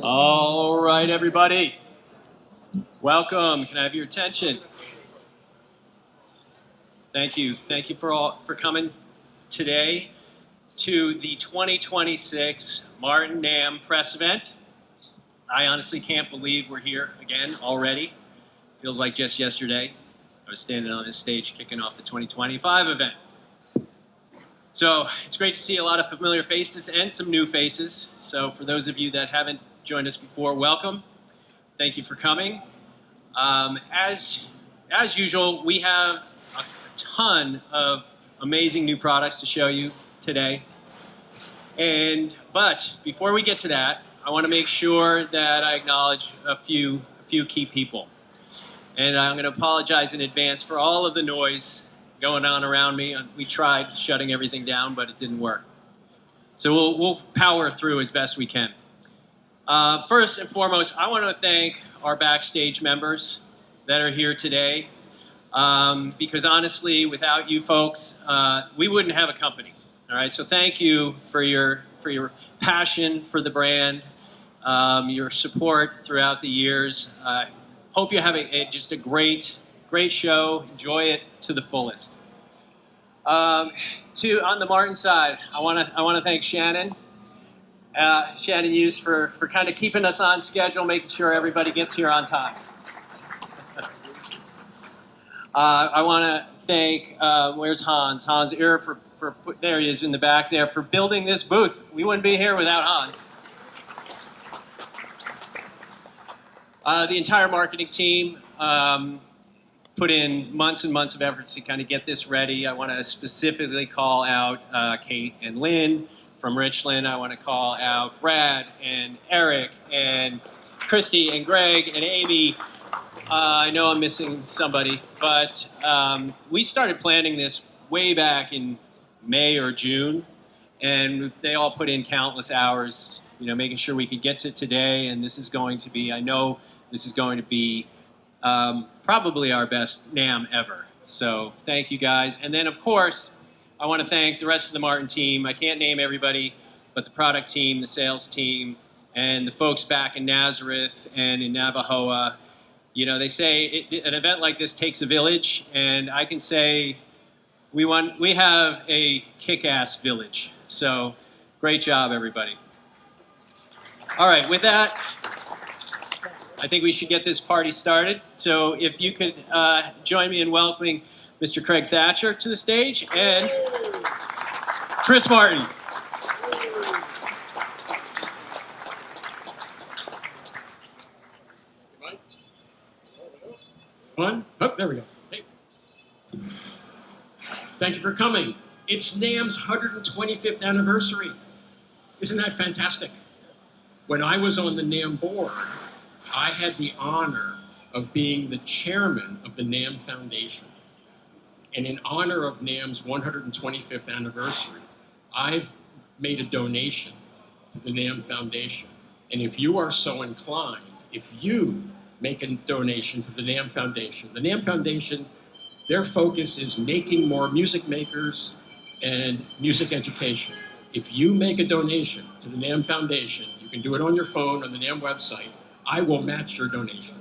All right, everybody. Welcome. Can I have your attention? Thank you. Thank you for coming today to the 2026 Martin NAMM press event. I honestly can't believe we're here again already. Feels like just yesterday I was standing on this stage kicking off the 2025 event. So it's great to see a lot of familiar faces and some new faces. So for those of you that haven't joined us before, welcome. Thank you for coming. As usual, we have a ton of amazing new products to show you today. But before we get to that, I want to make sure that I acknowledge a few key people. And I'm going to apologize in advance for all of the noise going on around me. We tried shutting everything down, but it didn't work. So we'll power through as best we can. First and foremost, I want to thank our backstage members that are here today, because honestly, without you folks, we wouldn't have a company. All right, so thank you for your passion for the brand, your support throughout the years. Hope you have just a great show. Enjoy it to the fullest. On the Martin side, I want to thank Shannon. Shannon Hughes for kind of keeping us on schedule, making sure everybody gets here on time. I want to thank, where's Hans? Hans Ehr there he is in the back there, for building this booth. We wouldn't be here without Hans. The entire marketing team put in months and months of efforts to kind of get this ready. I want to specifically call out Kate and Lynn from Richland. I want to call out Brad and Eric and Christy and Greg and Amy. I know I'm missing somebody, but we started planning this way back in May or June, and they all put in countless hours, making sure we could get to today. And this is going to be, I know this is going to be probably our best NAMM ever. So thank you guys. And then, of course, I want to thank the rest of the Martin team. I can't name everybody, but the product team, the sales team, and the folks back in Nazareth and in Navajoa. They say an event like this takes a village, and I can say we have a kick-ass village. So great job, everybody. All right, with that, I think we should get this party started. So if you could join me in welcoming Mr. Craig Thatcher to the stage and Chris Martin. On? Oh, there we go. Hey. Thank you for coming. It's NAMM's 125th anniversary. Isn't that fantastic? When I was on the NAMM board, I had the honor of being the chairman of the NAMM Foundation. And in honor of NAMM's 125th anniversary, I've made a donation to the NAMM Foundation. And if you are so inclined, if you make a donation to the NAMM Foundation, their focus is making more music makers and music education. If you make a donation to the NAMM Foundation, you can do it on your phone, on the NAMM website, I will match your donation.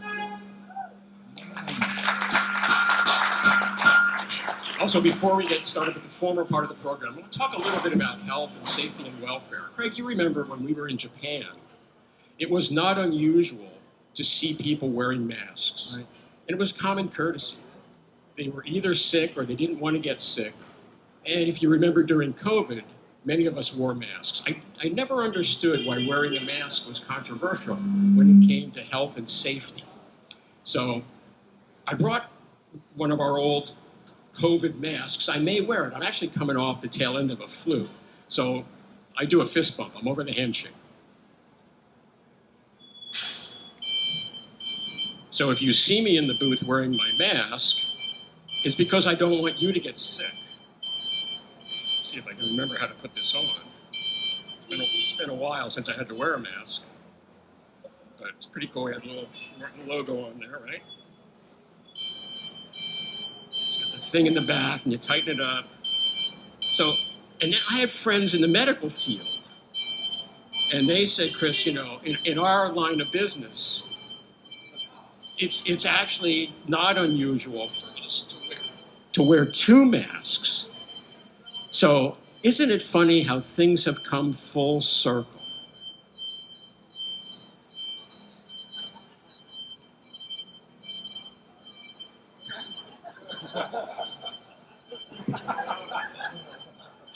Also, before we get started with the formal part of the program, I want to talk a little bit about health and safety and welfare. Craig, you remember when we were in Japan, it was not unusual to see people wearing masks. Right. And it was common courtesy. They were either sick or they didn't want to get sick. And if you remember during COVID, many of us wore masks. I never understood why wearing a mask was controversial when it came to health and safety. So I brought one of our old COVID masks. I may wear it. I'm actually coming off the tail end of a flu. So I do a fist bump. I'm over the handshake. So if you see me in the booth wearing my mask, it's because I don't want you to get sick. Let's see if I can remember how to put this on. It's been a while since I had to wear a mask. But it's pretty cool. We have a little Martin logo on there, right? It's got the thing in the back, and you tighten it up. So, and I have friends in the medical field. And they said, Chris, you know, in our line of business, it's actually not unusual for us to wear two masks. So isn't it funny how things have come full circle?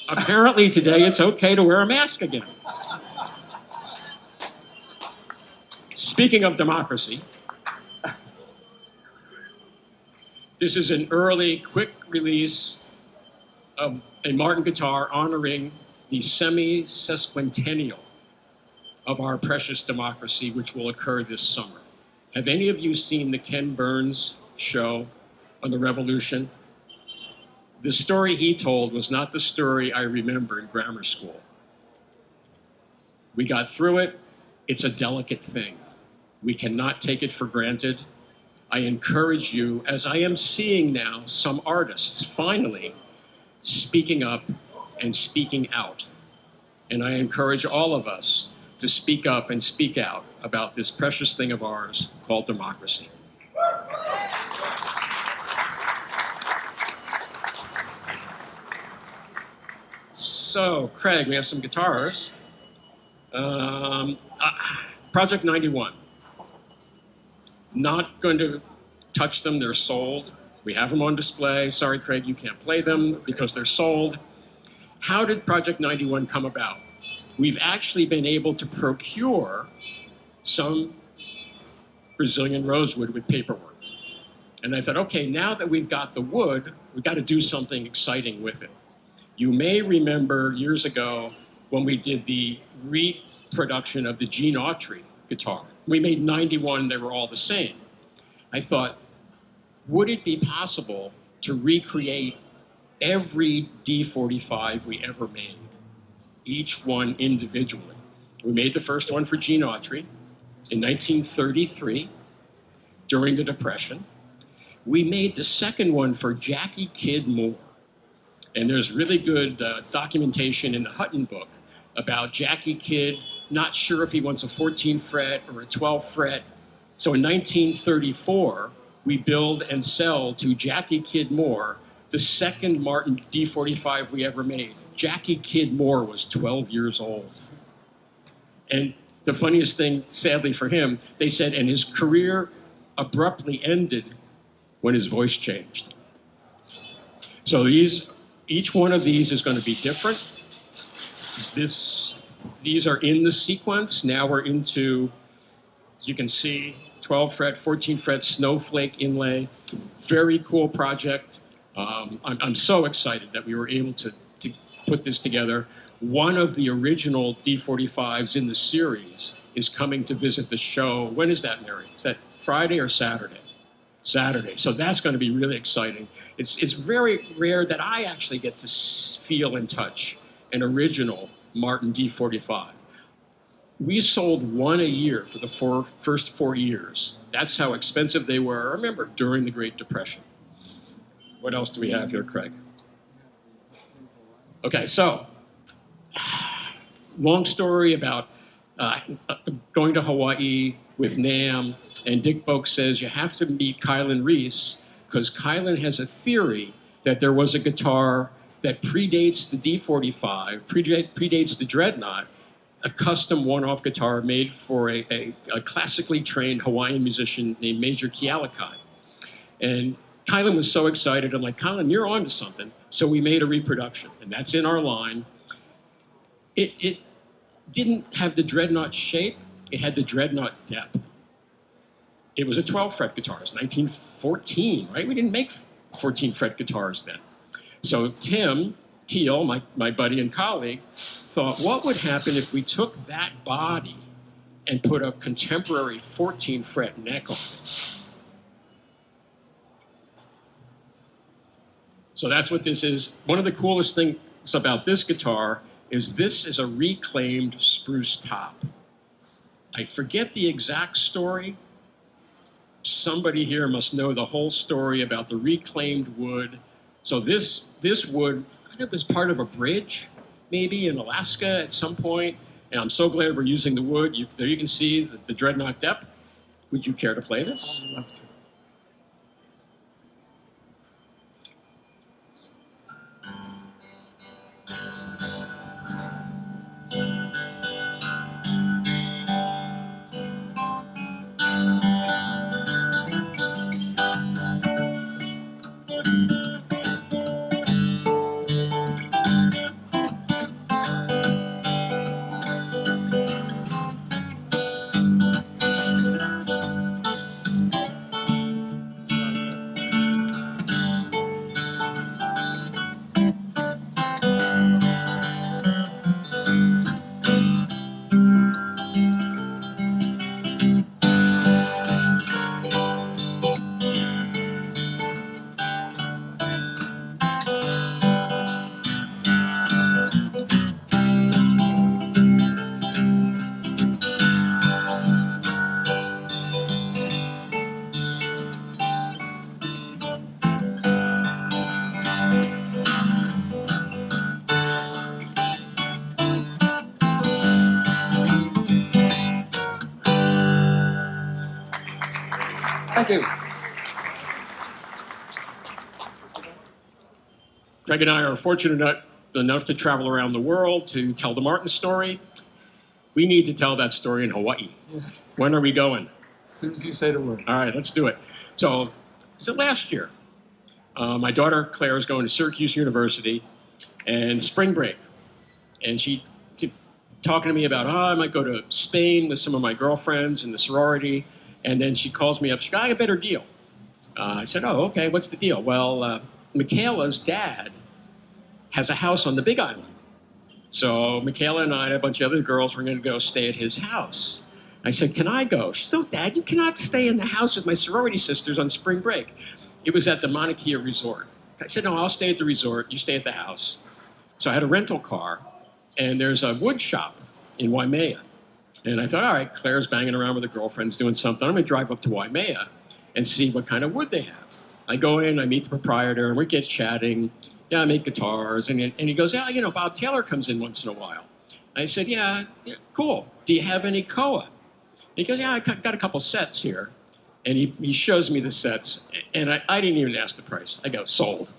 Apparently today it's okay to wear a mask again. Speaking of democracy, this is an early, quick release of a Martin guitar honoring the semi-sesquicentennial of our precious democracy, which will occur this summer. Have any of you seen the Ken Burns show on the Revolution? The story he told was not the story I remember in grammar school. We got through it. It's a delicate thing. We cannot take it for granted. I encourage you, as I am seeing now some artists finally speaking up and speaking out. And I encourage all of us to speak up and speak out about this precious thing of ours called democracy. So, Craig, we have some guitars. Project 91. Not going to touch them, they're sold. We have them on display. Sorry, Craig, you can't play them because they're sold. How did Project 91 come about? We've actually been able to procure some Brazilian rosewood with paperwork. And I thought, okay, now that we've got the wood, we've got to do something exciting with it. You may remember years ago when we did the reproduction of the Gene Autry guitar. We made 91, they were all the same. I thought, would it be possible to recreate every D45 we ever made, each one individually? We made the first one for Gene Autry in 1933 during the Depression. We made the second one for Jackie Kid Moore. And there's really good documentation in the Hutton book about Jackie Kid, not sure if he wants a 14 fret or a 12 fret. So in 1934, we build and sell to Jackie Kid Moore the second Martin D45 we ever made. Jackie Kid Moore was 12 years old. And the funniest thing, sadly for him, they said, and his career abruptly ended when his voice changed. So each one of these is going to be different. These are in the sequence. Now we're into, you can see, 12 fret, 14 fret snowflake inlay. Very cool project. I'm so excited that we were able to put this together. One of the original D45s in the series is coming to visit the show. When is that, Mary? Is that Friday or Saturday? Saturday. So that's going to be really exciting. It's very rare that I actually get to feel and touch an original Martin D45. We sold one a year for the first 4 years. That's how expensive they were, remember, during the Great Depression. What else do we have here, Craig? Okay, so, long story about going to Hawaii with NAMM, and Dick Boak says you have to meet Kylan Reese because Kylan has a theory that there was a guitar that predates the D45, predates the Dreadnought, a custom one-off guitar made for a classically trained Hawaiian musician named Major Kealakai. And Kylan was so excited. I'm like, Kylan, you're on to something. So we made a reproduction, and that's in our line. It didn't have the Dreadnought shape. It had the Dreadnought depth. It was a 12-fret guitar. It's 1914, right? We didn't make 14-fret guitars then. So Tim Teal, my buddy and colleague, thought, what would happen if we took that body and put a contemporary 14-fret neck on it? So that's what this is. One of the coolest things about this guitar is this is a reclaimed spruce top. I forget the exact story. Somebody here must know the whole story about the reclaimed wood. So this wood, I think, was part of a bridge, maybe in Alaska at some point. And I'm so glad we're using the wood. There you can see the dreadnought depth. Would you care to play this? I'd love to. Thank you. Greg and I are fortunate enough to travel around the world to tell the Martin story. We need to tell that story in Hawaii. Yes. When are we going? As soon as you say the word. All right, let's do it. So, is it last year? My daughter Claire is going to Syracuse University, and spring break, and she kept talking to me about, I might go to Spain with some of my girlfriends in the sorority, and then she calls me up. She goes, I got a better deal. I said, oh, okay, what's the deal? Well, Michaela's dad has a house on the Big Island. So Michaela and I and a bunch of other girls were going to go stay at his house. I said, can I go? She said, oh, Dad, you cannot stay in the house with my sorority sisters on spring break. It was at the Mauna Kea Resort. I said, no, I'll stay at the resort. You stay at the house. So I had a rental car, and there's a wood shop in Waimea. And I thought, all right, Claire's banging around with her girlfriends doing something. I'm going to drive up to Waimea and see what kind of wood they have. I go in, I meet the proprietor, and we get chatting. Yeah, I make guitars. And he goes, yeah, you know, Bob Taylor comes in once in a while. I said, yeah, cool. Do you have any koa? He goes, yeah, I got a couple sets here. And he shows me the sets, and I didn't even ask the price. I go, sold.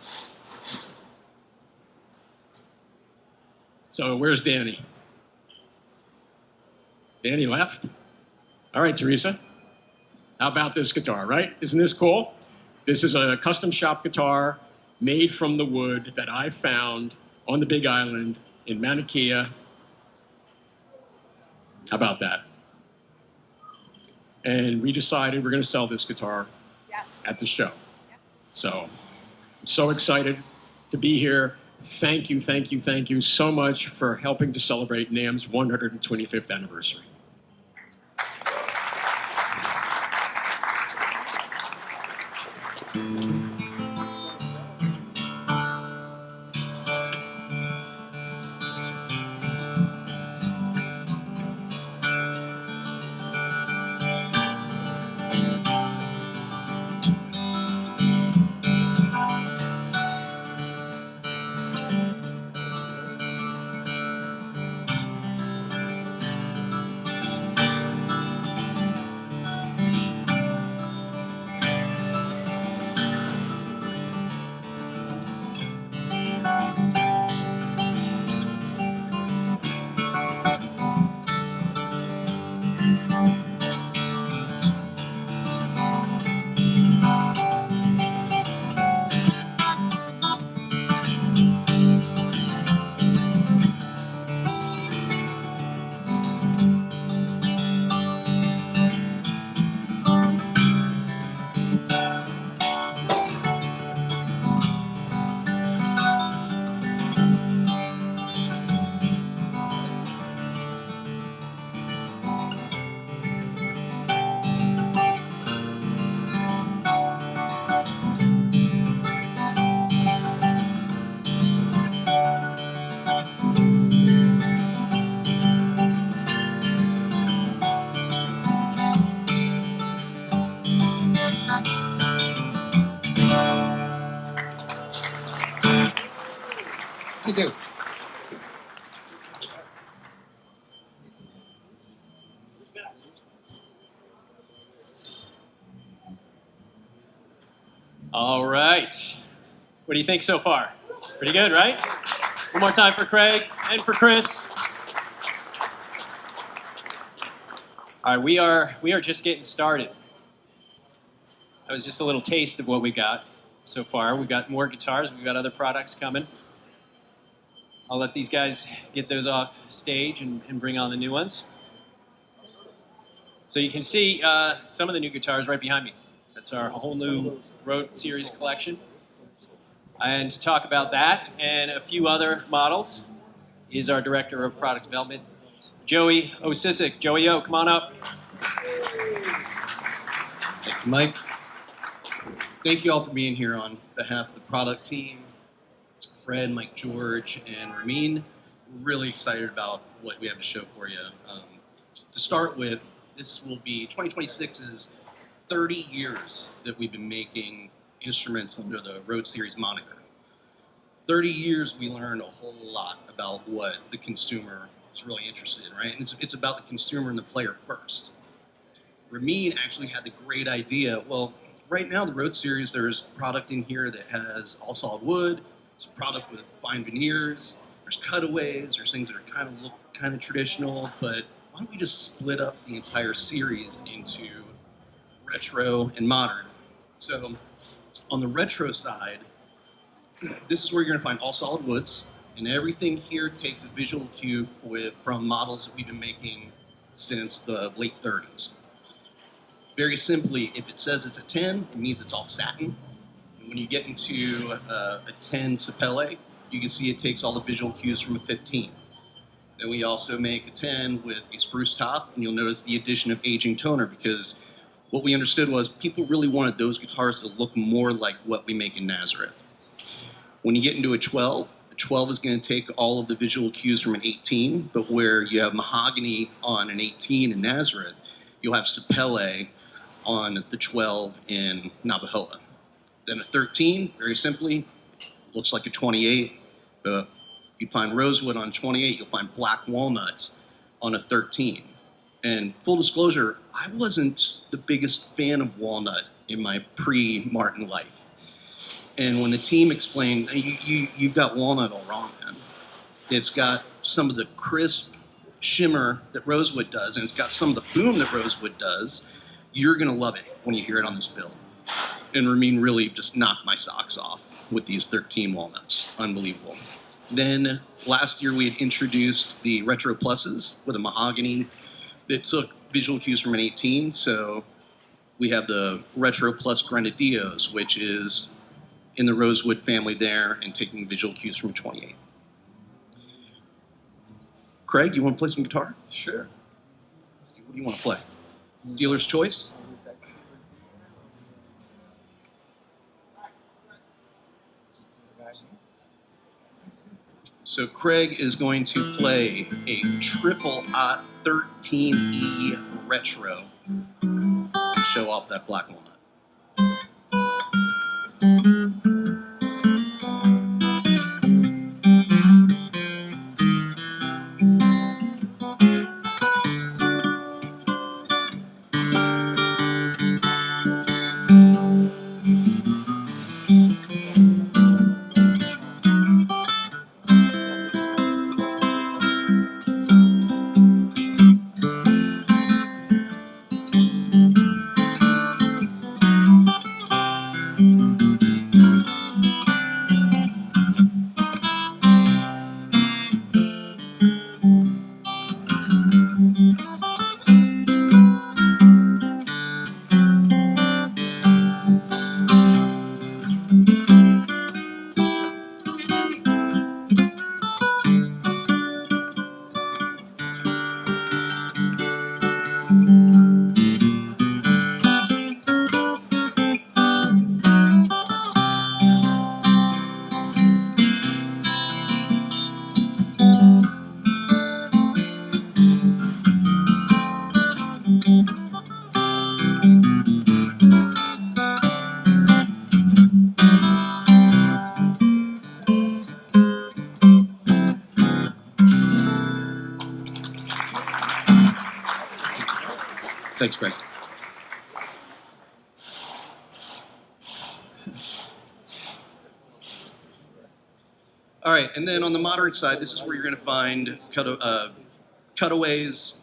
So where's Danny? Danny left? All right, Teresa. How about this guitar, right? Isn't this cool? This is a custom shop guitar made from the wood that I found on the Big Island in Mauna Kea. How about that? And we decided we're going to sell this guitar at the show. Yep. So I'm so excited to be here. Thank you, thank you, thank you so much for helping to celebrate NAMM's 125th anniversary. Thank you. All right. What do you think so far? Pretty good, right? One more time for Craig and for Chris. All right, we are just getting started. That was just a little taste of what we got so far. We've got more guitars. We've got other products coming. I'll let these guys get those off stage and bring on the new ones. So you can see some of the new guitars right behind me. That's our whole new Road Series collection. And to talk about that and a few other models is our Director of Product Development, Joey Osisic. Joey O, come on up. Thank you, Mike. Thank you all for being here on behalf of the product team, Fred, Mike George, and Ramin. We're really excited about what we have to show for you. To start with, this will be 2026 is 30 years that we've been making instruments under the Road Series moniker. 30 years we learned a whole lot about what the consumer is really interested in, right? And it's about the consumer and the player first. Ramin actually had the great idea, well, right now the Road Series, there's product in here that has all solid wood, it's a product with fine veneers, there's cutaways, there's things that are look kind of traditional, but why don't we just split up the entire series into retro and modern? So on the retro side, this is where you're going to find all solid woods, and everything here takes a visual cue from models that we've been making since the late 30s. Very simply, if it says it's a 10, it means it's all satin. And when you get into a 10 Sapele, you can see it takes all the visual cues from a 15. Then we also make a 10 with a spruce top, and you'll notice the addition of aging toner, because what we understood was people really wanted those guitars to look more like what we make in Nazareth. When you get into a 12 is going to take all of the visual cues from an 18, but where you have mahogany on an 18 in Nazareth, you'll have Sapele on the 12 in Navajoa. Then a 13, very simply, looks like a 28, but you find rosewood on 28, you'll find black walnut on a 13. And full disclosure, I wasn't the biggest fan of walnut in my pre-Martin life. And when the team explained, you've got walnut all wrong, man. It's got some of the crisp shimmer that rosewood does, and it's got some of the boom that rosewood does. You're going to love it when you hear it on this build. And Ramin really just knocked my socks off with these 13 walnuts. Unbelievable. Then last year we had introduced the Retro Pluses with a mahogany that took visual cues from an 18. So we have the Retro Plus Grenadillos, which is in the rosewood family there and taking visual cues from a 28. Craig, you want to play some guitar? Sure. What do you want to play? Dealer's choice? So Craig is going to play a triple 13E retro to show off that black walnut. Thanks, Greg. All right, and then on the modern side, this is where you're going to find cutaways,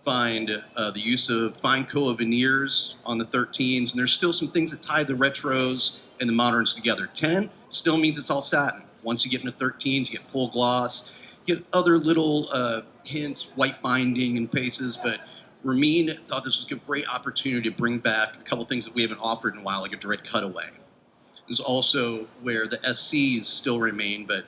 find the use of fine koa veneers on the 13s, and there's still some things that tie the retros and the moderns together. 10 still means it's all satin. Once you get into 13s, you get full gloss, you get other little hints, white binding and paces, but Ramin thought this was a great opportunity to bring back a couple things that we haven't offered in a while, like a dread cutaway. This is also where the SCs still remain, but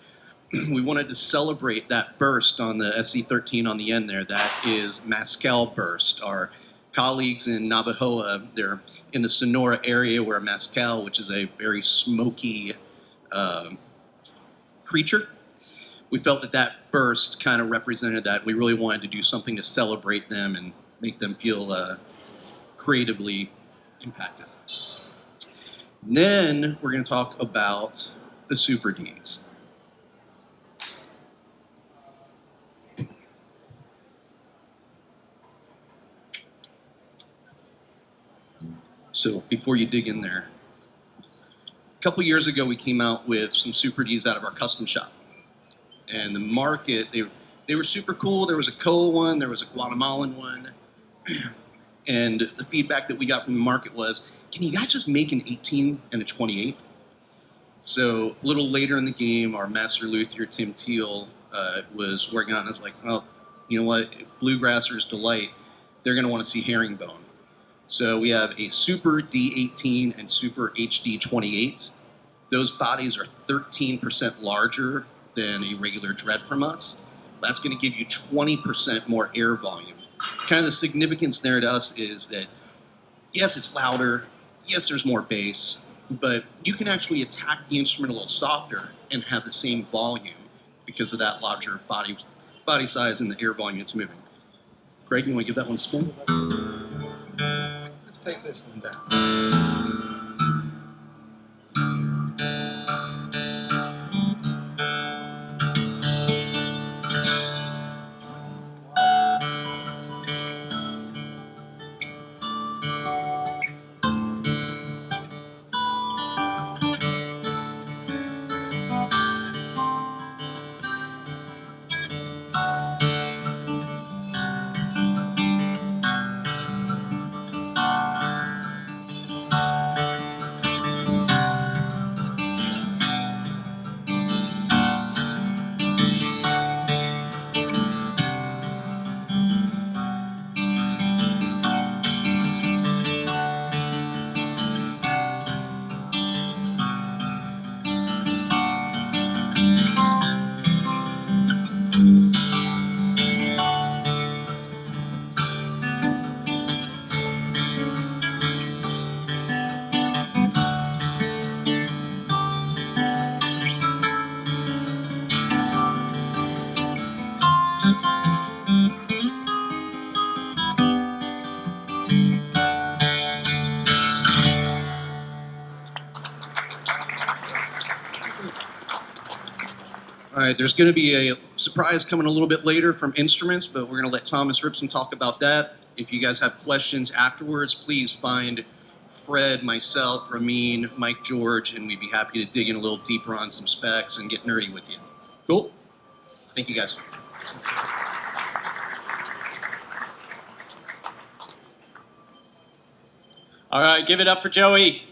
we wanted to celebrate that burst on the SC13 on the end there. That is Mescal burst. Our colleagues in Navajoa, they're in the Sonora area where Mescal, which is a very smoky creature, we felt that that burst kind of represented that. We really wanted to do something to celebrate them and make them feel creatively impacted. And then we're going to talk about the Super Ds. So before you dig in there, a couple years ago we came out with some Super Ds out of our custom shop. And the market, they were super cool. There was a Koa one, there was a Guatemalan one. And the feedback that we got from the market was, can you guys just make an 18 and a 28? So a little later in the game, our master luthier, Tim Teal, was working on it. I was like, well, you know what? Bluegrasser's Delight, they're going to want to see herringbone. So we have a Super D18 and Super HD 28s. Those bodies are 13% larger than a regular dread from us. That's going to give you 20% more air volume. Kind of the significance there to us is that, yes, it's louder, yes, there's more bass, but you can actually attack the instrument a little softer and have the same volume because of that larger body size and the air volume it's moving. Greg, you want to give that one a spin? Let's take this one down. All right, there's going to be a surprise coming a little bit later from instruments, but we're going to let Thomas Ripson talk about that. If you guys have questions afterwards, please find Fred, myself, Ramin, Mike George, and we'd be happy to dig in a little deeper on some specs and get nerdy with you. Cool? Thank you, guys. All right, give it up for Joey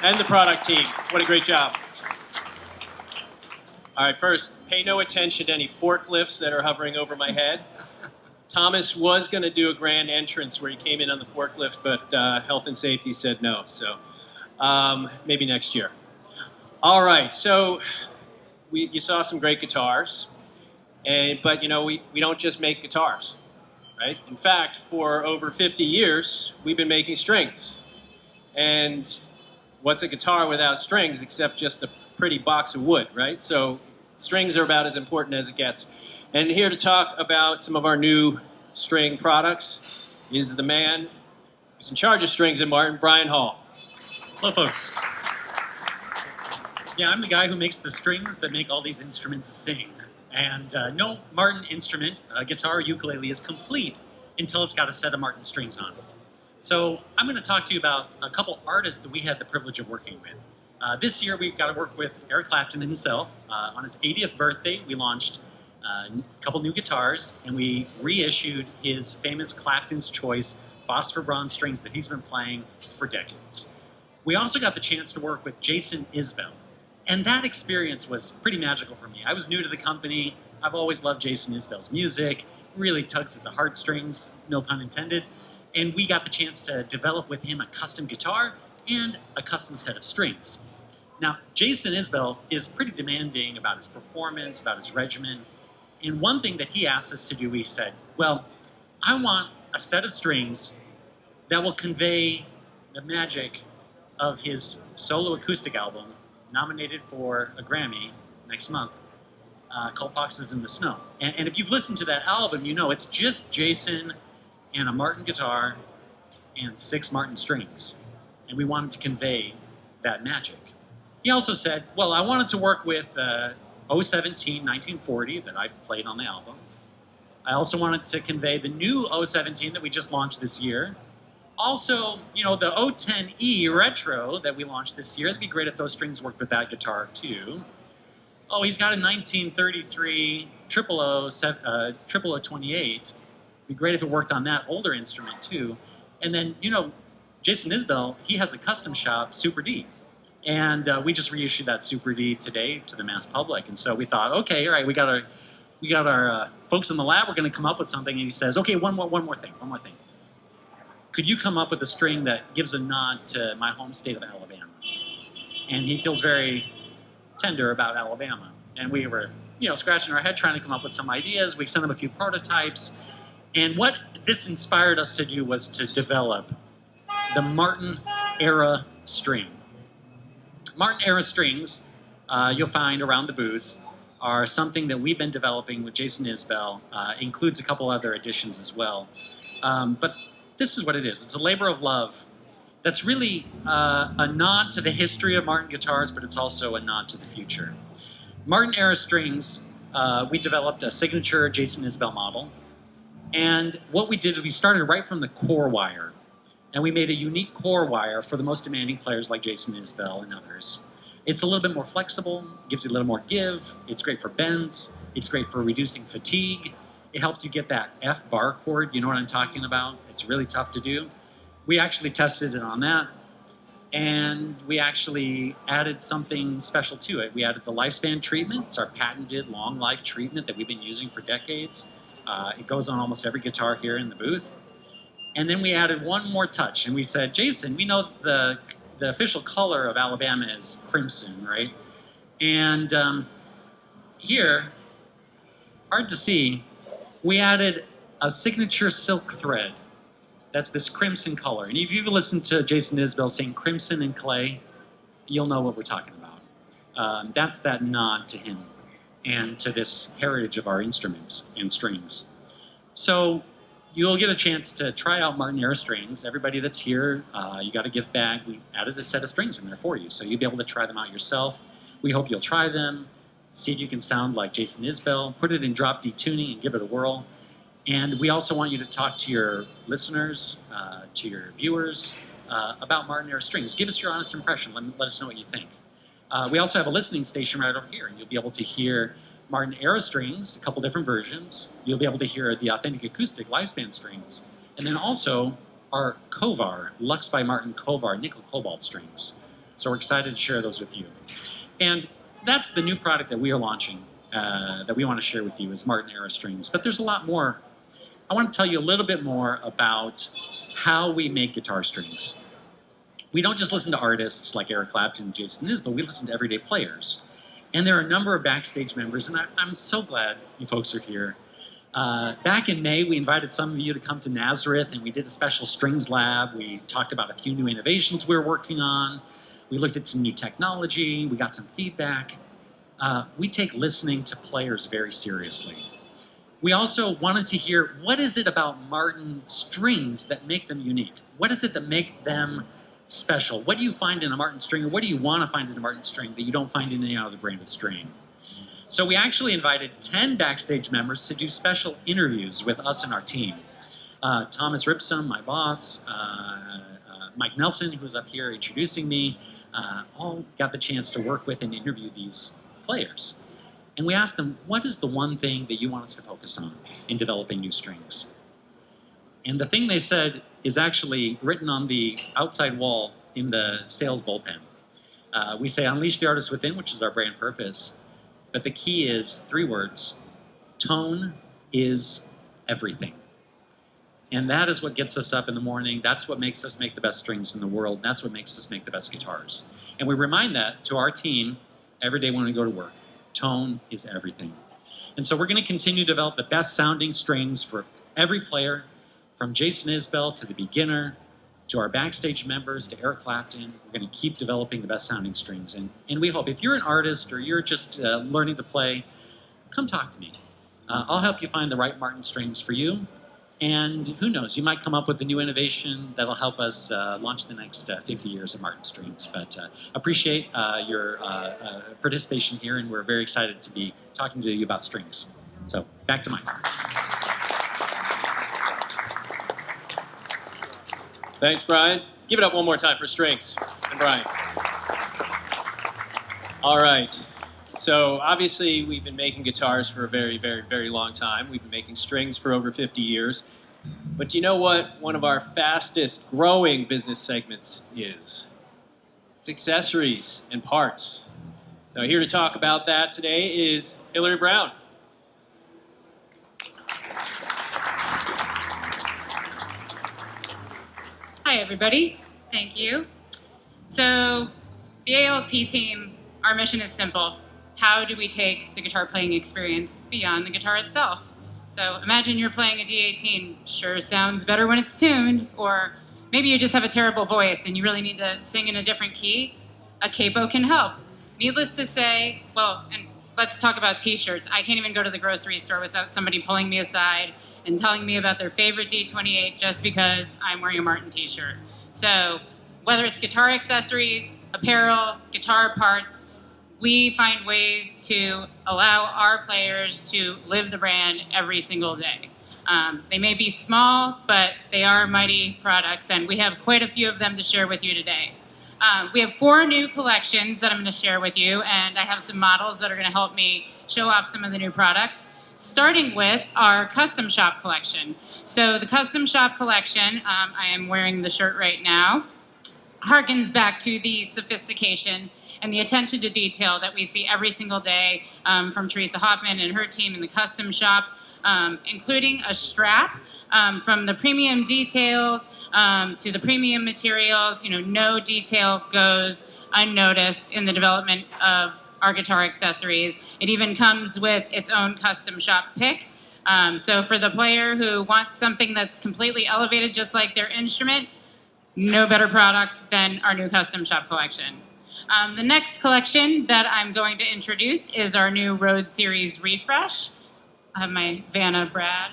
and the product team. What a great job. All right, first, pay no attention to any forklifts that are hovering over my head. Thomas was going to do a grand entrance where he came in on the forklift, but health and safety said no, so maybe next year. All right, so you saw some great guitars, but you know we don't just make guitars, right? In fact, for over 50 years, we've been making strings. And what's a guitar without strings except just a pretty box of wood, right? So strings are about as important as it gets. And here to talk about some of our new string products is the man who's in charge of strings at Martin, Brian Hall. Hello, folks. Yeah, I'm the guy who makes the strings that make all these instruments sing. And no Martin instrument, guitar or ukulele, is complete until it's got a set of Martin strings on it. So I'm going to talk to you about a couple artists that we had the privilege of working with. This year, we've got to work with Eric Clapton himself. On his 80th birthday, we launched a couple new guitars, and we reissued his famous Clapton's Choice phosphor bronze strings that he's been playing for decades. We also got the chance to work with Jason Isbell, and that experience was pretty magical for me. I was new to the company. I've always loved Jason Isbell's music, really tugs at the heartstrings, no pun intended, and we got the chance to develop with him a custom guitar and a custom set of strings. Now, Jason Isbell is pretty demanding about his performance, about his regimen, and one thing that he asked us to do, he said, well, I want a set of strings that will convey the magic of his solo acoustic album, nominated for a Grammy next month, called Foxes in the Snow. And if you've listened to that album, you know it's just Jason and a Martin guitar and 6 Martin strings. And we wanted to convey that magic. He also said, well, I wanted to work with 017 1940 that I played on the album. I also wanted to convey the new 017 that we just launched this year. Also, you know, the 010E Retro that we launched this year. It'd be great if those strings worked with that guitar too. Oh, he's got a 1933 0028. It'd be great if it worked on that older instrument too. And then, you know, Jason Isbell, he has a custom shop, Super D. And we just reissued that Super D today to the mass public. And so we thought, okay, all right, we got our folks in the lab. We're going to come up with something. And he says, okay, one more thing. Could you come up with a string that gives a nod to my home state of Alabama? And he feels very tender about Alabama. And we were, you know, scratching our head trying to come up with some ideas. We sent him a few prototypes. And what this inspired us to do was to develop the Martin era string. Martin era strings, you'll find around the booth, are something that we've been developing with Jason Isbell. Includes a couple other additions as well. But this is what it is. It's a labor of love that's really a nod to the history of Martin guitars, but it's also a nod to the future. Martin era strings, we developed a signature Jason Isbell model. And what we did is we started right from the core wire. And we made a unique core wire for the most demanding players like Jason Isbell and others. It's a little bit more flexible, gives you a little more give. It's great for bends. It's great for reducing fatigue. It helps you get that F bar chord. You know what I'm talking about? It's really tough to do. We actually tested it on that. And we actually added something special to it. We added the lifespan treatment. It's our patented long life treatment that we've been using for decades. It goes on almost every guitar here in the booth. And then we added one more touch, and we said, Jason, we know the official color of Alabama is crimson, right? And here, hard to see, we added a signature silk thread. That's this crimson color. And if you've listened to Jason Isbell sing Crimson and Clay, you'll know what we're talking about. That's that nod to him and to this heritage of our instruments and strings. So you'll get a chance to try out Martin era strings. Everybody that's here, you got a gift bag. We added a set of strings in there for you, so you'll be able to try them out yourself. We hope you'll try them, see if you can sound like Jason Isbell, put it in drop D tuning and give it a whirl. And we also want you to talk to your listeners, to your viewers, about Martin era strings. Give us your honest impression. Let us know what you think. We also have a listening station right over here, and you'll be able to hear Martin era strings, a couple different versions. You'll be able to hear the authentic acoustic lifespan strings. And then also our Kovar, Lux by Martin Kovar nickel cobalt strings. So we're excited to share those with you. And that's the new product that we are launching, that we want to share with you, is Martin era strings. But there's a lot more. I want to tell you a little bit more about how we make guitar strings. We don't just listen to artists like Eric Clapton and Jason Isbell, we listen to everyday players. And there are a number of backstage members, and I'm so glad you folks are here. Back in May, we invited some of you to come to Nazareth, and we did a special strings lab. We talked about a few new innovations we're working on. We looked at some new technology. We got some feedback. We take listening to players very seriously. We also wanted to hear, what is it about Martin strings that make them unique? What is it that make them special? What do you find in a Martin string, or what do you want to find in a Martin string that you don't find in any other brand of string? So we actually invited 10 backstage members to do special interviews with us and our team. Thomas Ripson, my boss, Mike Nelson, who was up here introducing me, all got the chance to work with and interview these players. And we asked them, what is the one thing that you want us to focus on in developing new strings? And the thing they said is actually written on the outside wall in the sales bullpen. We say, unleash the artist within, which is our brand purpose. But the key is 3 words: tone is everything. And that is what gets us up in the morning. That's what makes us make the best strings in the world. And that's what makes us make the best guitars. And we remind that to our team every day when we go to work. Tone is everything. And so we're going to continue to develop the best sounding strings for every player, from Jason Isbell to the beginner, to our backstage members, to Eric Clapton. We're going to keep developing the best sounding strings. And we hope if you're an artist or you're just learning to play, come talk to me. I'll help you find the right Martin strings for you. And who knows, you might come up with a new innovation that'll help us launch the next 50 years of Martin strings. But appreciate your participation here, and we're very excited to be talking to you about strings. So back to Mike. Thanks, Brian. Give it up one more time for strings and Brian. All right. So obviously we've been making guitars for a very, very, very long time. We've been making strings for over 50 years. But do you know what one of our fastest growing business segments is? It's accessories and parts. So here to talk about that today is Hillary Brown. Hi, everybody. Thank you. So the ALP team, our mission is simple. How do we take the guitar playing experience beyond the guitar itself? So imagine you're playing a D18. Sure sounds better when it's tuned, or maybe you just have a terrible voice and you really need to sing in a different key. A capo can help. Needless to say, well, and let's talk about t-shirts. I can't even go to the grocery store without somebody pulling me aside and telling me about their favorite D28 just because I'm wearing a Martin t-shirt. So whether it's guitar accessories, apparel, guitar parts, we find ways to allow our players to live the brand every single day. They may be small, but they are mighty products, and we have quite a few of them to share with you today. We have 4 new collections that I'm going to share with you, and I have some models that are going to help me show off some of the new products, starting with our custom shop collection. So the custom shop collection, I am wearing the shirt right now, harkens back to the sophistication and the attention to detail that we see every single day from Teresa Hoffman and her team in the custom shop, including a strap, from the premium details to the premium materials. You know, no detail goes unnoticed in the development of our guitar accessories. It even comes with its own custom shop pick. So for the player who wants something that's completely elevated just like their instrument, no better product than our new custom shop collection. The next collection that I'm going to introduce is our new Road Series refresh. I have my Vanna Brad.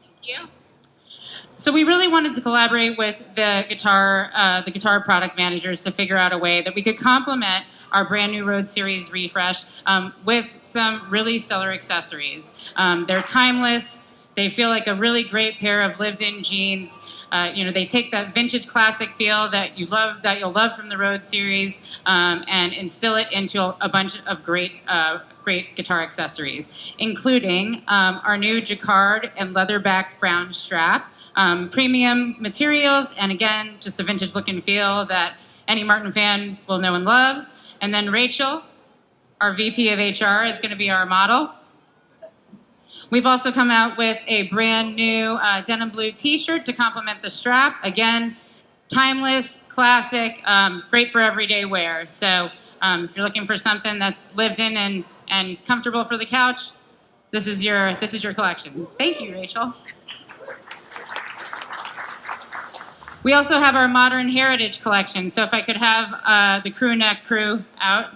Thank you. So we really wanted to collaborate with the guitar product managers to figure out a way that we could complement our brand new Road Series refresh with some really stellar accessories. They're timeless. They feel like a really great pair of lived-in jeans. They take that vintage classic feel that you'll love from the Road Series, and instill it into a bunch of great guitar accessories, including our new jacquard and leather-backed brown strap, premium materials, and again, just a vintage look and feel that any Martin fan will know and love. And then Rachel, our VP of HR, is going to be our model. We've also come out with a brand new denim blue t-shirt to complement the strap. Again, timeless, classic, great for everyday wear. So if you're looking for something that's lived in and comfortable for the couch, this is your collection. Thank you, Rachel. We also have our Modern Heritage collection. So if I could have the crew neck crew out.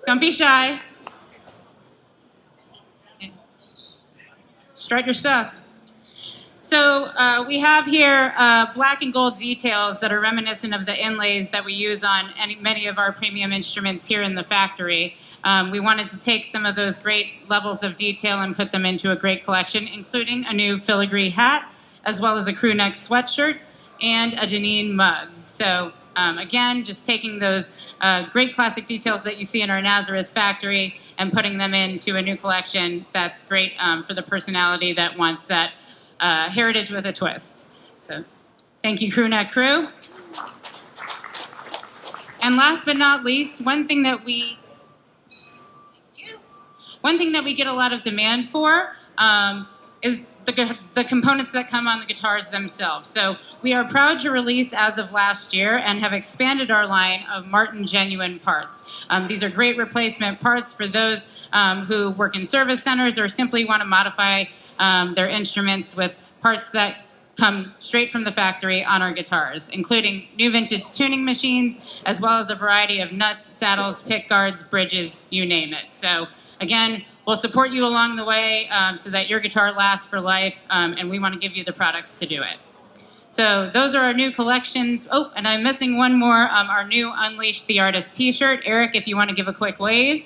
Don't be shy. Strut your stuff. So we have here black and gold details that are reminiscent of the inlays that we use on many of our premium instruments here in the factory. We wanted to take some of those great levels of detail and put them into a great collection, including a new filigree hat, as well as a crew neck sweatshirt and a Janine mug. So again, just taking those great classic details that you see in our Nazareth factory and putting them into a new collection that's great for the personality that wants that heritage with a twist. So thank you, crew neck crew. And last but not least, one thing that we get a lot of demand for is the components that come on the guitars themselves. So we are proud to release as of last year and have expanded our line of Martin genuine parts. These are great replacement parts for those who work in service centers or simply want to modify their instruments with parts that come straight from the factory on our guitars, including new vintage tuning machines, as well as a variety of nuts, saddles, pick guards, bridges, you name it. So again, we'll support you along the way so that your guitar lasts for life, and we want to give you the products to do it. So those are our new collections. Oh, and I'm missing one more, our new Unleash the Artist t-shirt. Eric, if you want to give a quick wave.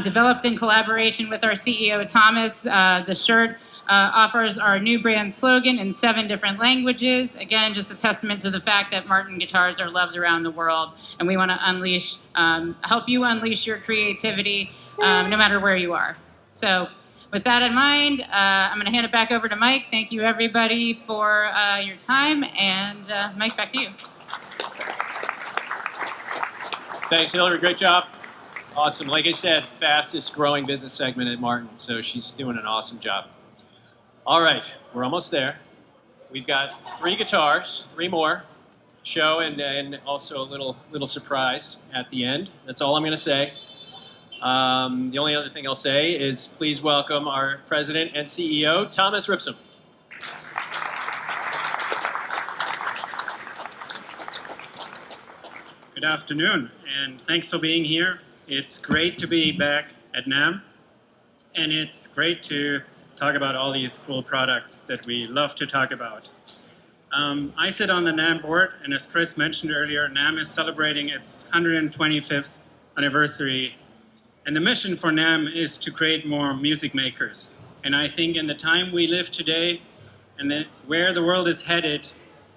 Developed in collaboration with our CEO, Thomas, the shirt offers our new brand slogan in 7 different languages. Again, just a testament to the fact that Martin guitars are loved around the world, and we want to unleash, help you unleash your creativity no matter where you are. So with that in mind, I'm going to hand it back over to Mike. Thank you, everybody, for your time, and Mike, back to you. Thanks, Hillary. Great job. Awesome. Like I said, fastest growing business segment at Martin, so she's doing an awesome job. All right, we're almost there. We've got 3 guitars, 3 more, show, and also a little surprise at the end. That's all I'm going to say. The only other thing I'll say is please welcome our president and CEO, Thomas Ripsum. Good afternoon, and thanks for being here. It's great to be back at NAMM, and it's great to talk about all these cool products that we love to talk about. I sit on the NAMM board, and as Chris mentioned earlier, NAMM is celebrating its 125th anniversary, and the mission for NAMM is to create more music makers. And I think in the time we live today, and where the world is headed,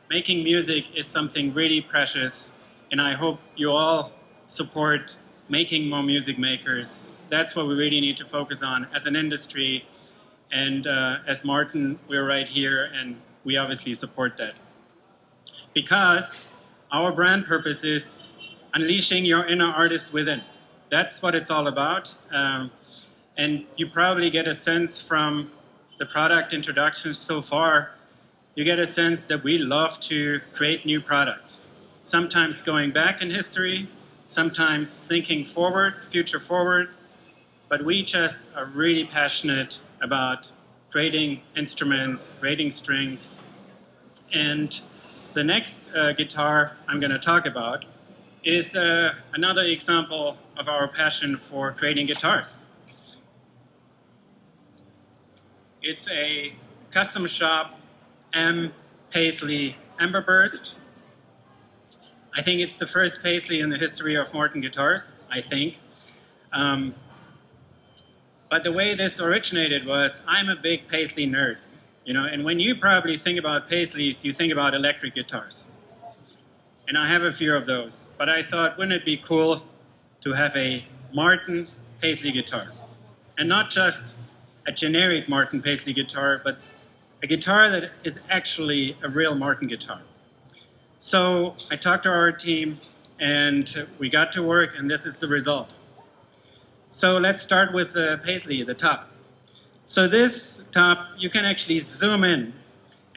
making music is something really precious, and I hope you all support making more music makers. That's what we really need to focus on as an industry. And as Martin, we're right here, and we obviously support that. Because our brand purpose is unleashing your inner artist within. That's what it's all about. And you probably get a sense from the product introductions so far, you get a sense that we love to create new products. Sometimes going back in history, sometimes thinking forward, future forward, but we just are really passionate about creating instruments, creating strings. And the next guitar I'm going to talk about is another example of our passion for creating guitars. It's a custom shop Paisley Emberburst. I think it's the first Paisley in the history of Martin guitars, I think. But the way this originated was, I'm a big Paisley nerd, you know, and when you probably think about Paisleys, you think about electric guitars. And I have a few of those, but I thought, wouldn't it be cool to have a Martin Paisley guitar? And not just a generic Martin Paisley guitar, but a guitar that is actually a real Martin guitar. So I talked to our team, and we got to work, and this is the result. So let's start with the Paisley, the top. So this top, you can actually zoom in,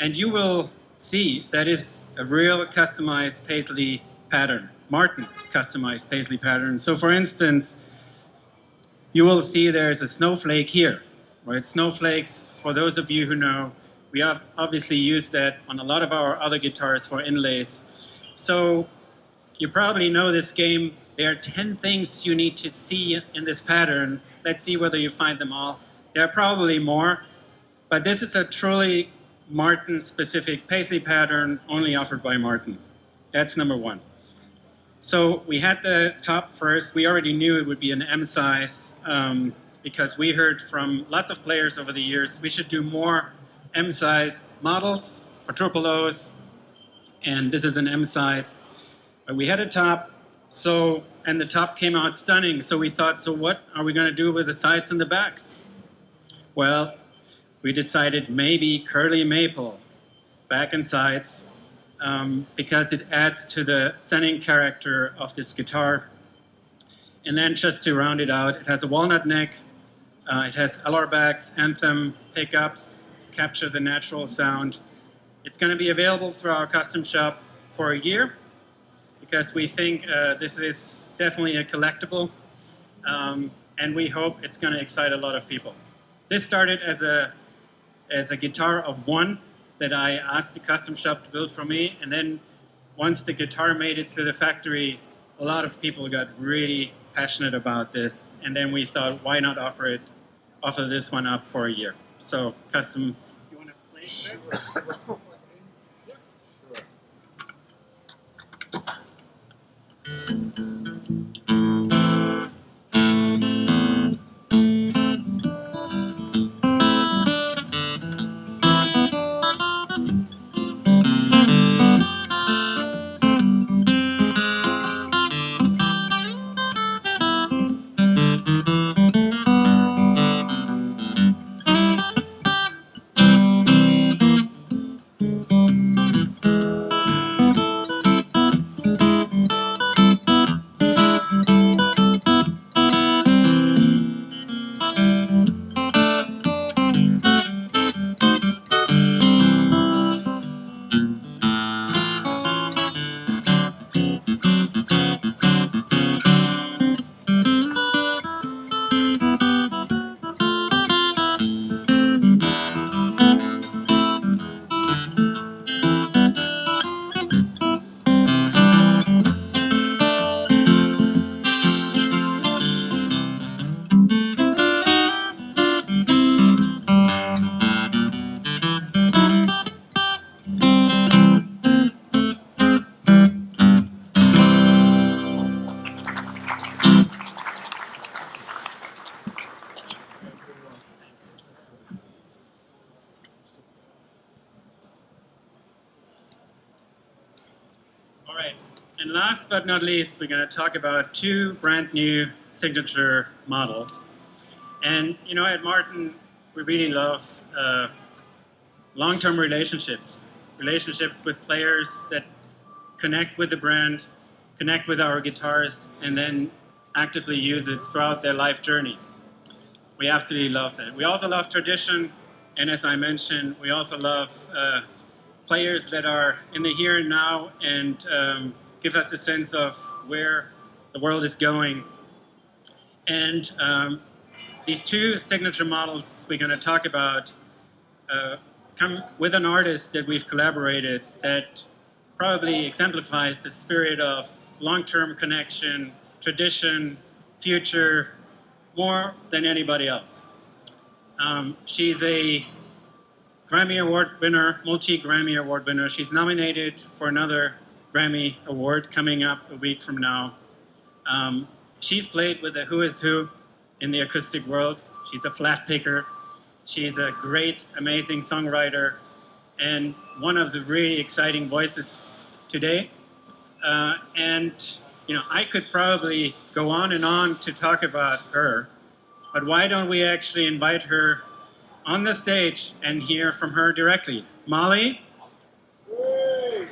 and you will see that is a real customized Paisley pattern, Martin customized Paisley pattern. So for instance, you will see there's a snowflake here, right? Snowflakes, for those of you who know, we have obviously used that on a lot of our other guitars for inlays. So you probably know this game. There are 10 things you need to see in this pattern. Let's see whether you find them all. There are probably more, But this is a truly Martin-specific Paisley pattern only offered by Martin. That's number one. So we had the top first. We already knew it would be an M size because we heard from lots of players over the years we should do more M size models, quadruple O's, and this is an M size. We had a top, and the top came out stunning. So we thought, so what are we going to do with the sides and the backs? Well, we decided maybe curly maple, back and sides, because it adds to the stunning character of this guitar. And then just to round it out, it has a walnut neck, it has LR backs, anthem pickups, capture the natural sound. It's going to be available through our custom shop for a year because we think this is definitely a collectible, and we hope it's going to excite a lot of people. This started as a guitar of one that I asked the custom shop to build for me, and then once the guitar made it through the factory, a lot of people got really passionate about this, and then we thought, why not offer this one up for a year? So custom. You want to play it? Sure. And last but not least, we're going to talk about two brand new signature models. And you know, at Martin, we really love long-term relationships with players that connect with the brand, connect with our guitars, and then actively use it throughout their life journey. We absolutely love that. We also love tradition, and as I mentioned, we also love players that are in the here and now and give us a sense of where the world is going. And these two signature models we're going to talk about come with an artist that we've collaborated that probably exemplifies the spirit of long-term connection, tradition, future, more than anybody else. She's a Grammy Award winner, multi-Grammy Award winner. She's nominated for another Grammy Award coming up a week from now. She's played with the who is who in the acoustic world. She's a flat picker. She's a great, amazing songwriter and one of the really exciting voices today. And you know, I could probably go on and on to talk about her, but why don't we actually invite her on the stage and hear from her directly. Molly? Yay.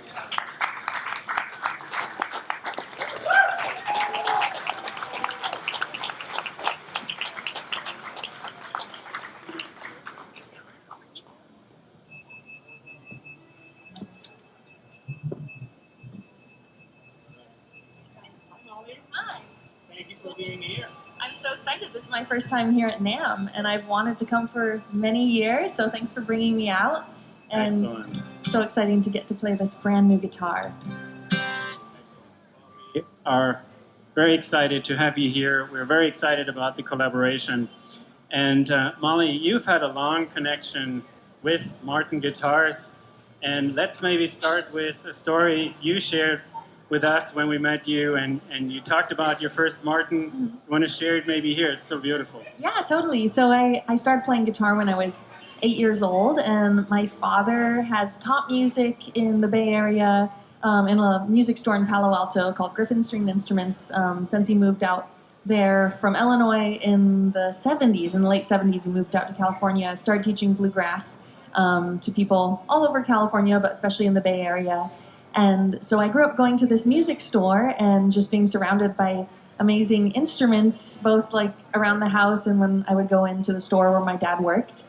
Hi. Thank you for being here. I'm so excited. This is my first time here at NAMM, and I've wanted to come for many years, so thanks for bringing me out. And Excellent. so exciting to get to play this brand new guitar. We are very excited to have you here. We're very excited about the collaboration. And Molly, you've had a long connection with Martin Guitars, and let's maybe start with a story you shared with us when we met you, and you talked about your first Martin. You want to share it maybe here? It's so beautiful. Yeah, totally. So I started playing guitar when I was 8 years old, and my father has taught music in the Bay Area in a music store in Palo Alto called Griffin Stringed Instruments since he moved out there from Illinois in the 70s. In the late 70s, he moved out to California, started teaching bluegrass to people all over California, but especially in the Bay Area. And so I grew up going to this music store and just being surrounded by amazing instruments, both like around the house and when I would go into the store where my dad worked.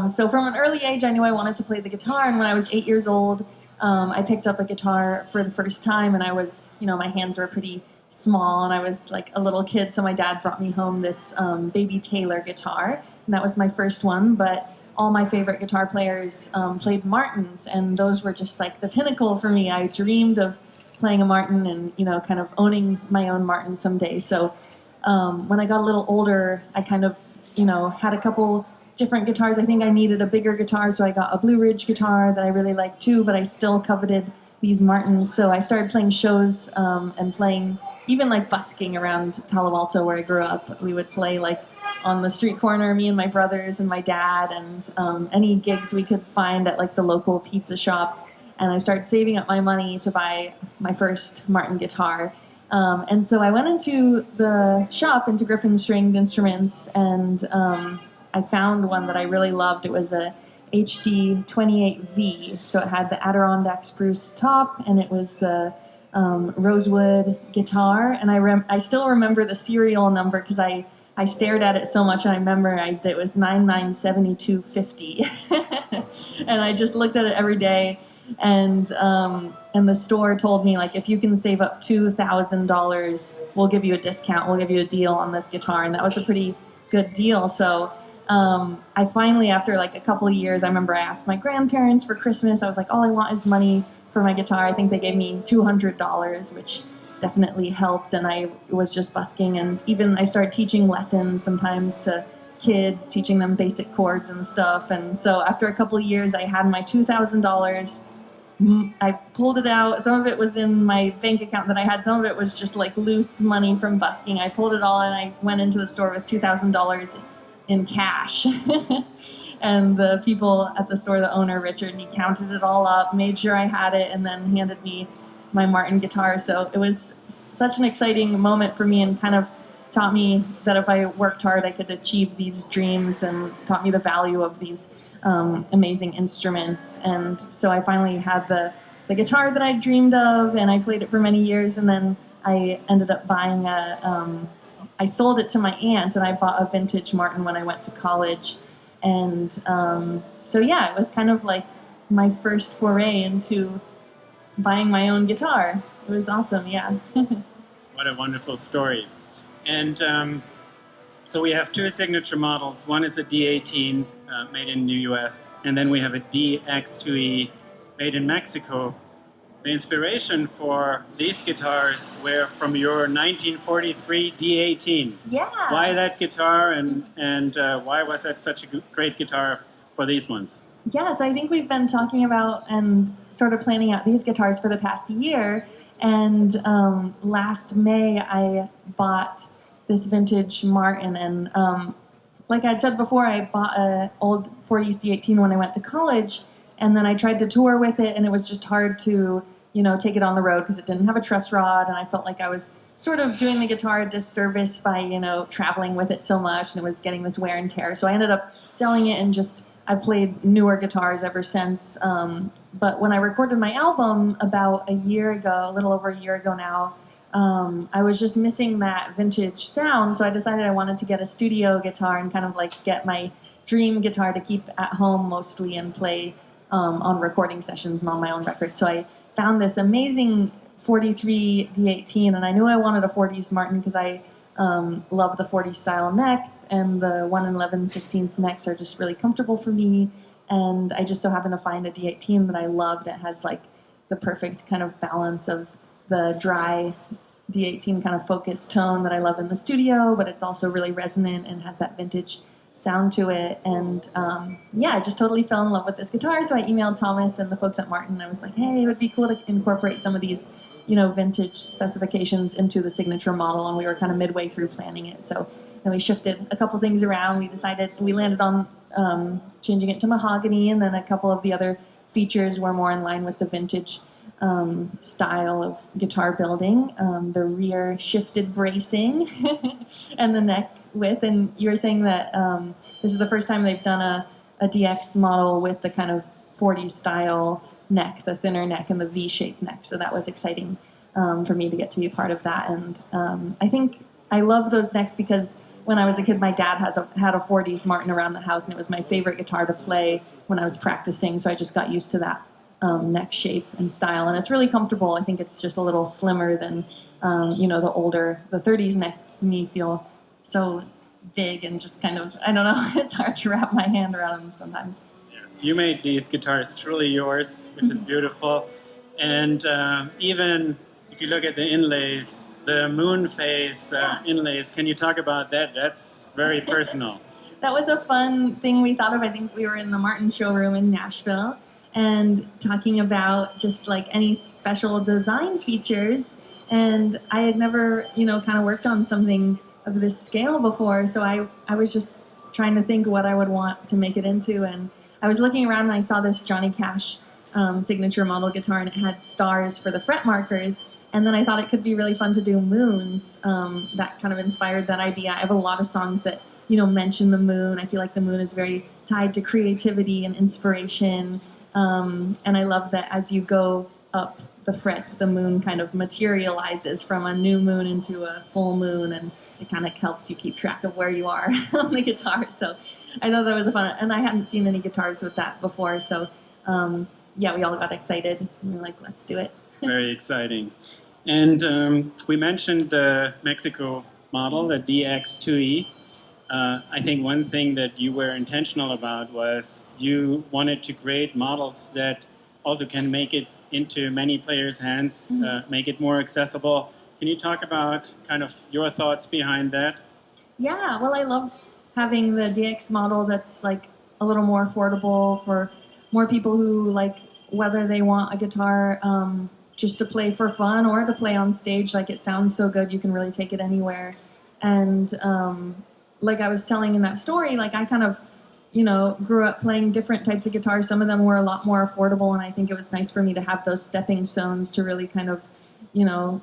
So from an early age, I knew I wanted to play the guitar. And when I was 8 years old, I picked up a guitar for the first time, and I was, my hands were pretty small, and I was like a little kid. So my dad brought me home this baby Taylor guitar, and that was my first one. But all my favorite guitar players played Martins, and those were just like the pinnacle for me. I dreamed of playing a Martin and, kind of owning my own Martin someday. So when I got a little older, I kind of, had a couple different guitars. I think I needed a bigger guitar, so I got a Blue Ridge guitar that I really liked too, but I still coveted these Martins. So I started playing shows and playing, even like busking around Palo Alto where I grew up. We would play like on the street corner, me and my brothers and my dad, and any gigs we could find at like the local pizza shop. And I started saving up my money to buy my first Martin guitar. And so I went into the shop, into Griffin Stringed Instruments, and I found one that I really loved. It was a HD 28V, so it had the Adirondack spruce top, and it was the rosewood guitar. And I still remember the serial number because I stared at it so much and I memorized it. It was 997250. And I just looked at it every day. And the store told me, like, if you can save up $2,000, we'll give you a discount. We'll give you a deal on this guitar. And that was a pretty good deal. So I finally, after like a couple of years, I remember I asked my grandparents for Christmas. I was like, all I want is money for my guitar. I think they gave me $200, which definitely helped. And I was just busking. And even I started teaching lessons sometimes to kids, teaching them basic chords and stuff. And so after a couple of years, I had my $2,000. I pulled it out. Some of it was in my bank account that I had. Some of it was just like loose money from busking. I pulled it all and I went into the store with $2,000 in cash. And the people at the store, the owner, Richard, he counted it all up, made sure I had it, and then handed me my Martin guitar. So it was such an exciting moment for me, and kind of taught me that if I worked hard, I could achieve these dreams, and taught me the value of these amazing instruments. And so I finally had the guitar that I dreamed of, and I played it for many years, and then I ended up buying I sold it to my aunt, and I bought a vintage Martin when I went to college. And so yeah, it was kind of like my first foray into buying my own guitar. It was awesome, yeah. What a wonderful story. And so we have two signature models. One is a D18 made in the US, and then we have a DX2E made in Mexico. The inspiration for these guitars were from your 1943 D18. Yeah. Why that guitar, and why was that such a great guitar for these ones? Yeah, so I think we've been talking about and sort of planning out these guitars for the past year. And last May, I bought this vintage Martin. And like I'd said before, I bought an old 40s D18 when I went to college. And then I tried to tour with it, and it was just hard to, take it on the road because it didn't have a truss rod. And I felt like I was sort of doing the guitar a disservice by, traveling with it so much, and it was getting this wear and tear. So I ended up selling it, and I've played newer guitars ever since. But when I recorded my album about a year ago, a little over a year ago now, I was just missing that vintage sound. So I decided I wanted to get a studio guitar and kind of like get my dream guitar to keep at home mostly and play on recording sessions and on my own records. So I found this amazing 43 D18, and I knew I wanted a 40s Martin because I love the 40s style necks, and the 1 11/16 necks are just really comfortable for me. And I just so happened to find a D18 that I loved. It has like the perfect kind of balance of the dry D18 kind of focused tone that I love in the studio, but it's also really resonant and has that vintage sound to it. And yeah, I just totally fell in love with this guitar. So I emailed Thomas and the folks at Martin. I was like, hey, it would be cool to incorporate some of these, vintage specifications into the signature model. And we were kind of midway through planning it. So then we shifted a couple things around. We landed on changing it to mahogany, and then a couple of the other features were more in line with the vintage style of guitar building. The rear shifted bracing and the neck width. And you were saying that this is the first time they've done a DX model with the kind of 40s style neck, the thinner neck and the V-shaped neck. So that was exciting for me to get to be a part of that. And I think I love those necks because when I was a kid, my dad had a 40s Martin around the house, and it was my favorite guitar to play when I was practicing. So I just got used to that neck shape and style, and it's really comfortable. I think it's just a little slimmer than the 30s necks to me feel so big and just kind of, I don't know, it's hard to wrap my hand around them sometimes. Yes, you made these guitars truly yours, which is beautiful. And even if you look at the inlays, the moon phase inlays, can you talk about that? That's very personal. That was a fun thing we thought of. I think we were in the Martin showroom in Nashville and talking about just like any special design features. And I had never, kind of worked on something of this scale before. So I was just trying to think what I would want to make it into. And I was looking around and I saw this Johnny Cash signature model guitar, and it had stars for the fret markers. And then I thought it could be really fun to do moons. That kind of inspired that idea. I have a lot of songs that, mention the moon. I feel like the moon is very tied to creativity and inspiration. And I love that as you go up the frets, the moon kind of materializes from a new moon into a full moon, and it kind of helps you keep track of where you are on the guitar. So I thought that was a fun, and I hadn't seen any guitars with that before. So yeah, we all got excited. We were like, let's do it. Very exciting. And we mentioned the Mexico model, the DX2E. I think one thing that you were intentional about was you wanted to create models that also can make it into many players' hands, make it more accessible. Can you talk about kind of your thoughts behind that? Yeah, well, I love having the DX model that's like a little more affordable for more people who like, whether they want a guitar just to play for fun or to play on stage. Like, it sounds so good, you can really take it anywhere. And like I was telling in that story, like I kind of, grew up playing different types of guitars. Some of them were a lot more affordable, and I think it was nice for me to have those stepping stones to really kind of,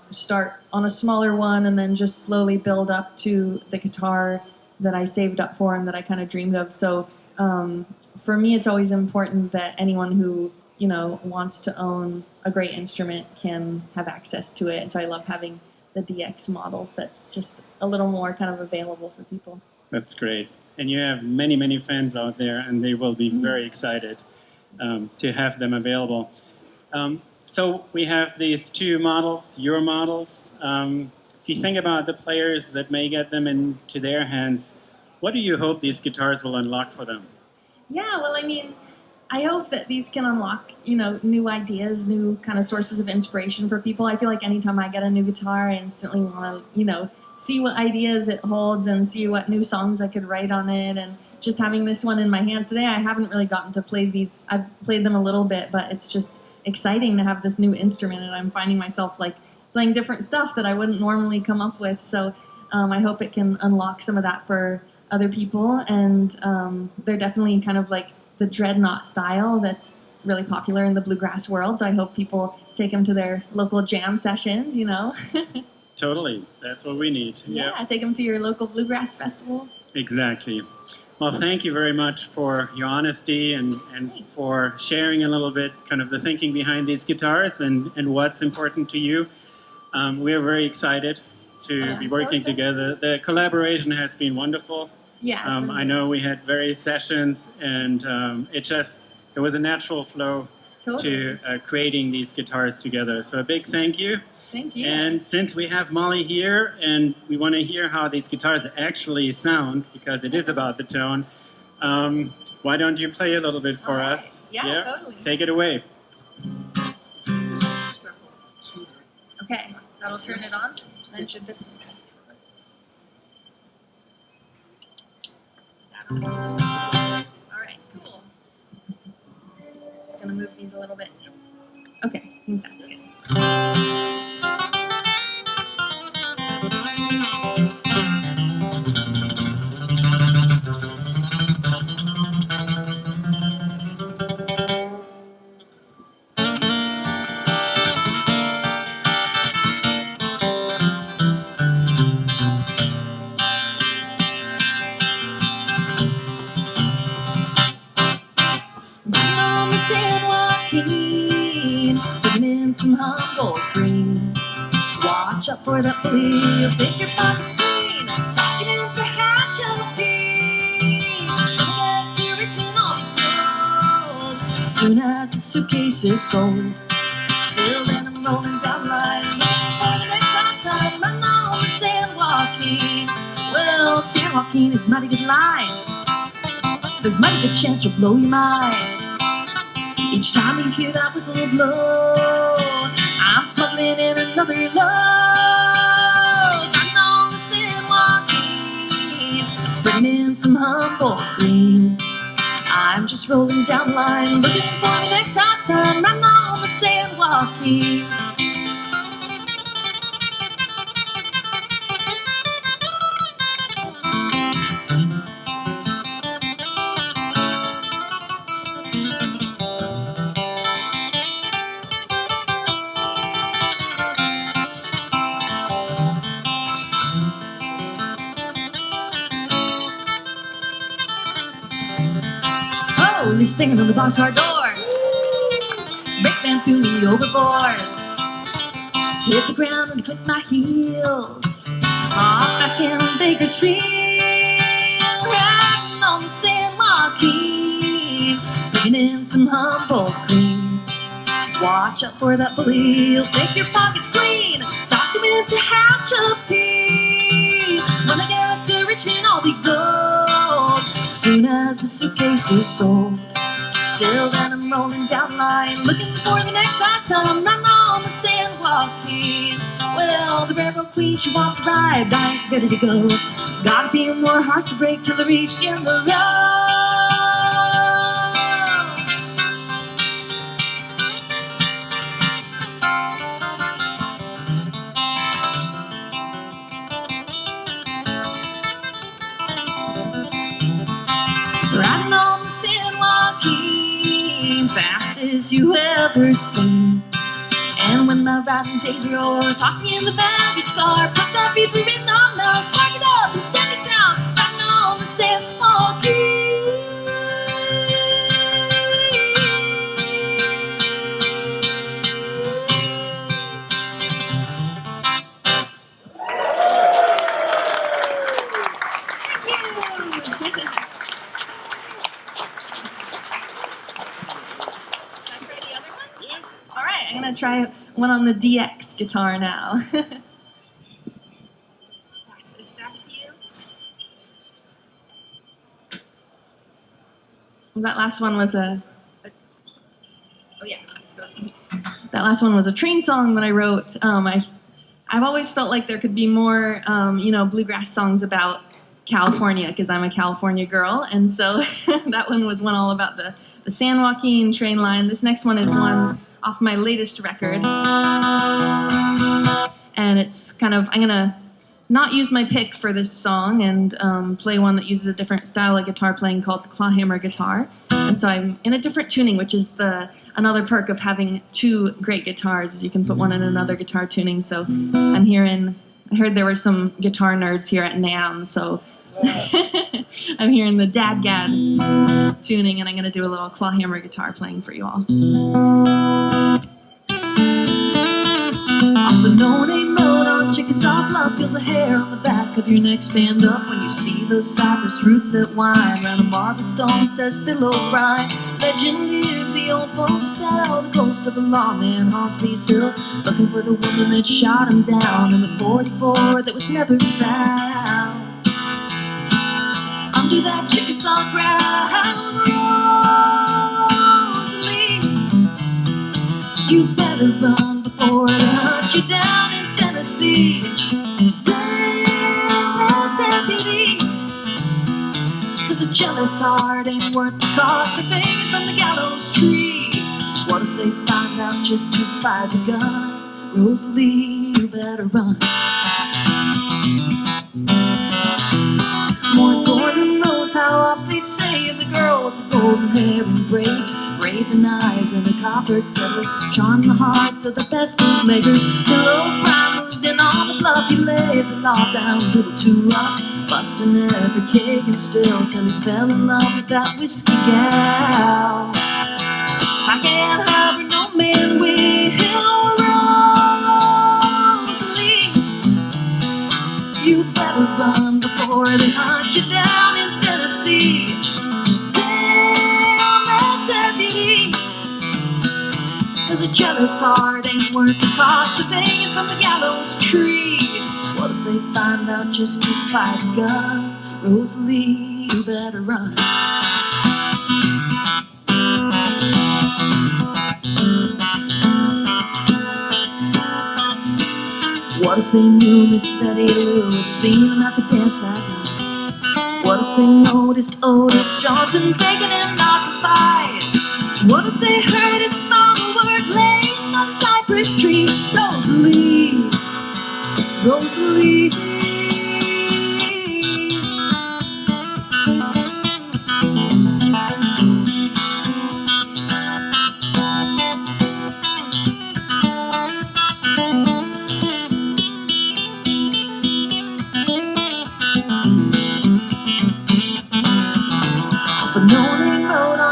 start on a smaller one and then just slowly build up to the guitar that I saved up for and that I kind of dreamed of. So for me, it's always important that anyone who, wants to own a great instrument can have access to it. And so I love having the DX models that's just a little more kind of available for people. That's great. And you have many, many fans out there, and they will be very excited to have them available. So we have these two models, your models. If you think about the players that may get them into their hands, what do you hope these guitars will unlock for them? Yeah, well, I mean, I hope that these can unlock, new ideas, new kind of sources of inspiration for people. I feel like anytime I get a new guitar, I instantly want to, see what ideas it holds and see what new songs I could write on it. And just having this one in my hands today, I haven't really gotten to play these. I've played them a little bit, but it's just exciting to have this new instrument, and I'm finding myself like playing different stuff that I wouldn't normally come up with. So I hope it can unlock some of that for other people. And they're definitely kind of like the dreadnought style that's really popular in the bluegrass world. So I hope people take them to their local jam sessions, Totally. That's what we need. Yeah, Yep. take them to your local bluegrass festival. Exactly. Well, thank you very much for your honesty and for sharing a little bit kind of the thinking behind these guitars and what's important to you. We're very excited to be working together. The collaboration has been wonderful. Yeah. I know we had various sessions, and there was a natural flow to creating these guitars together. So a big thank you. Thank you. And since we have Molly here, and we want to hear how these guitars actually sound, because it is about the tone, why don't you play a little bit for us? Yeah, totally. Take it away. Okay, that'll turn it on. Then should this... All right, cool. Just gonna move these a little bit. Okay, I think that's good. On the sidewalk, putting in some humble green. Watch out for that blue, think your pocket's clean. Tossing into hatch a bean. Get to Richmond on the road. As soon as the suitcase is sold. Till then I'm rolling down the line. Looking for the next hot time. I'm on the sandwalking. Well, sandwalking is a mighty good line. There's a mighty good chance you'll blow your mind. Each time you hear that whistle blow, I'm smuggling in another load. I'm on the sidewalking, bringing in some humble green. I'm just rolling down the line, looking for the next hot time. I'm on the sidewalking. Holy spinning on the boxcar door. Brakeman threw me overboard. Hit the ground and clicked my heels. Off back in Bakersfield. Riding on the sandwalking, bringing in some humble green. Watch out for that bully, he'll take your pockets clean. Toss him into hatch a pea. When I get to Richmond, I'll be gold. Soon as the suitcase is sold. Till then I'm rolling down the line, looking for the next hot time. Run on the sandwalking. Well, the railroad queen, she wants to ride. I ain't ready to go. Got a few more hearts to break till I reach the end of the road. Riding on the sandwalking, fastest you ever seen. And when my riding days are over, toss me in the baggage car. Put that beaver in the mouth, spark it up and send it south. Riding on the sandwalking. All right, I'm gonna try one on the DX guitar now. Pass this back to you. Well, that last one was oh yeah, let's go see. That last one was a train song that I wrote. I've always felt like there could be more, bluegrass songs about California because I'm a California girl, and so that one was one all about the San Joaquin train line. This next one is one off my latest record, and it's kind of, I'm gonna not use my pick for this song and play one that uses a different style of guitar playing called the clawhammer guitar. And so I'm in a different tuning, which is another perk of having two great guitars, is you can put one in another guitar tuning. So I heard there were some guitar nerds here at NAMM, so I'm hearing the Dadgad tuning, and I'm gonna do a little clawhammer guitar playing for you all. Off the no-name road on Chickasaw Bluff, feel the hair on the back of your neck stand up when you see those cypress roots that wind round a marble stone, says Bill O'Brien. Legend lives the old folks tell, the ghost of a lawman haunts these hills, looking for the woman that shot him down in the 44 that was never found. Under that Chickasaw ground, Rosalie, you better run before they hunt you down in Tennessee. Damn that deputy, 'cause the jealous heart ain't worth the cost of hanging from the gallows tree. What if they find out just who fired the gun? Rosalie, you better run. More important knows how oft they'd say of the girl with the golden hair and braids, raven eyes and a copper kettle, charm the hearts of the best bootleggers. Pillow prime moved in all the bluff, he laid the law down a little too rough, busting every cake and still till he fell in love with that whiskey gal. I can't have no man with Rosalie. You better run before they hunt you down in Tennessee. Damn that deputy, 'cause a jealous heart ain't worth the cost of hanging from the gallows tree. What if they find out just who fired the gun? Rosalie, you better run. What if they knew Miss Betty Lou had seen him at the dance that night? What if they noticed Otis Johnson begging him not to fight? What if they heard his final word laying on a cypress tree? Rosalie, Rosalie.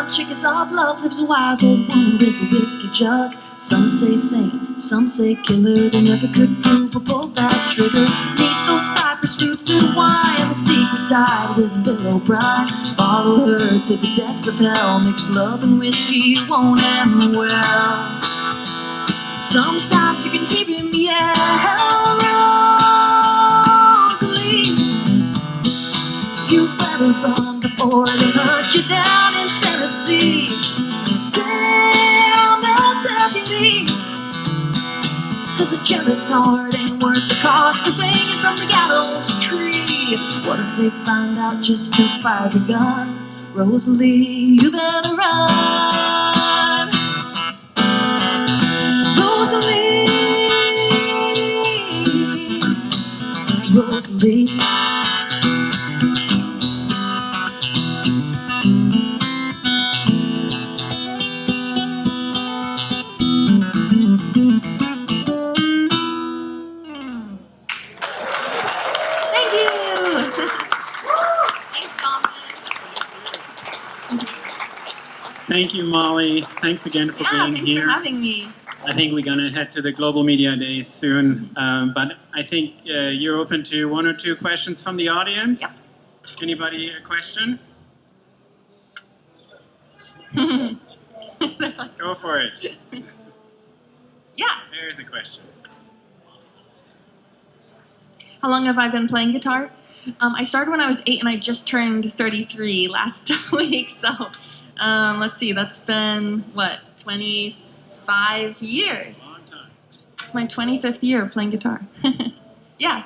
Chickasaw Bluff lives a wise old woman with a whiskey jug. Some say saint, some say killer. They never could prove or pull that trigger. Neath those cypress roots through the wine, the secret died with Bill O'Brien. Follow her to the depths of hell. Mix love and whiskey, won't end well. Sometimes you can hear him yell, Rosalie, you better run before they hunt you down in Tennessee. Damn that deputy, 'cause a jealous heart ain't worth the cost of hanging from the gallows tree. What if they find out just who fired the gun? Rosalie, you better run. Rosalie, Rosalie. Thank you, Molly. Thanks again for being Thanks here. for having me. I think we're going to head to the Global Media Days soon, but I think you're open to one or two questions from the audience. Yep. Anybody a question? Go for it. Yeah. There's a question. How long have I been playing guitar? I started when I was 8 and I just turned 33 last week. So let's see, that's been, what, 25 years? Long time. It's my 25th year playing guitar. Yeah.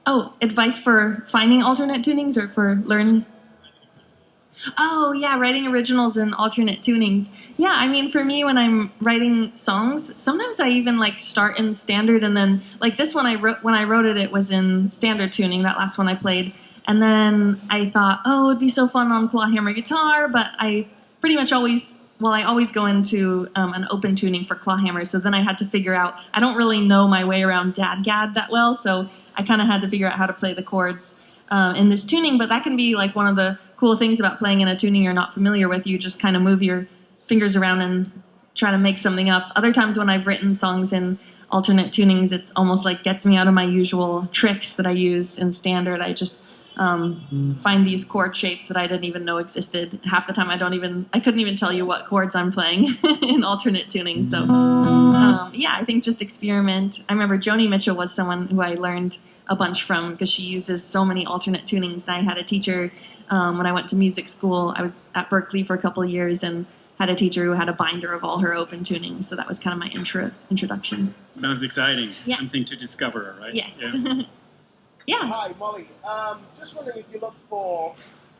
Oh, advice for finding alternate tunings or for learning? Oh, yeah, writing originals and alternate tunings. Yeah, I mean, for me, when I'm writing songs, sometimes I even like start in standard and then, like this one when I wrote it, it was in standard tuning, that last one I played. And then I thought, oh, it'd be so fun on clawhammer guitar, but I pretty much always go into an open tuning for clawhammer, so then I had to figure out, I don't really know my way around dadgad that well, so I kind of had to figure out how to play the chords in this tuning, but that can be like one of the cool things about playing in a tuning you're not familiar with. You just kind of move your fingers around and try to make something up. Other times when I've written songs in alternate tunings, it's almost like gets me out of my usual tricks that I use in standard. I just find these chord shapes that I didn't even know existed. Half the time I couldn't even tell you what chords I'm playing in alternate tuning. So yeah, I think just experiment. I remember Joni Mitchell was someone who I learned a bunch from because she uses so many alternate tunings. And I had a teacher when I went to music school. I was at Berkeley for a couple of years and had a teacher who had a binder of all her open tunings. So that was kind of my introduction. Sounds exciting. Yeah. Something to discover, right? Yes. Yeah. Yeah. Hi, Molly. Just wondering if you look for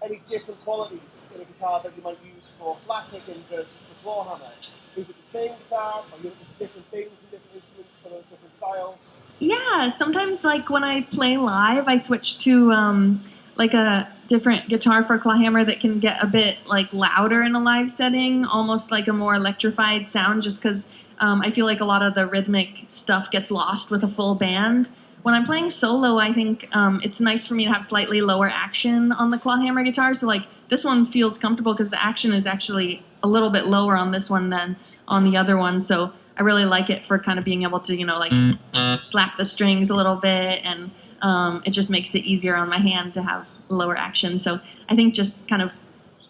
any different qualities in a guitar that you might use for flat picking versus the floor hammer. Is it the same guitar? Are you looking for different things in different instruments for those different styles? Yeah, sometimes like when I play live, I switch to like a different guitar for claw hammer that can get a bit like louder in a live setting, almost like a more electrified sound, just because I feel like a lot of the rhythmic stuff gets lost with a full band. When I'm playing solo, I think it's nice for me to have slightly lower action on the claw hammer guitar. So like this one feels comfortable because the action is actually a little bit lower on this one than on the other one. So I really like it for kind of being able to, like slap the strings a little bit, and it just makes it easier on my hand to have lower action. So I think just kind of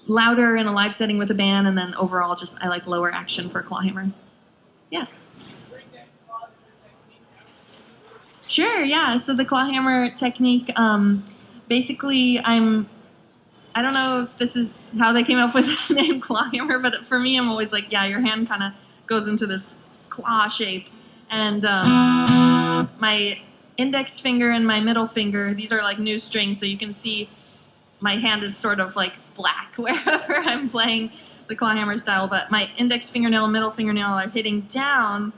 louder in a live setting with a band, and then overall just I like lower action for claw hammer. Yeah. Sure, yeah. So the claw hammer technique, basically I don't know if this is how they came up with the name claw hammer, but for me I'm always like, yeah, your hand kind of goes into this claw shape. And my index finger and my middle finger, these are like new strings, so you can see my hand is sort of like black wherever I'm playing the claw hammer style, but my index fingernail and middle fingernail are hitting down,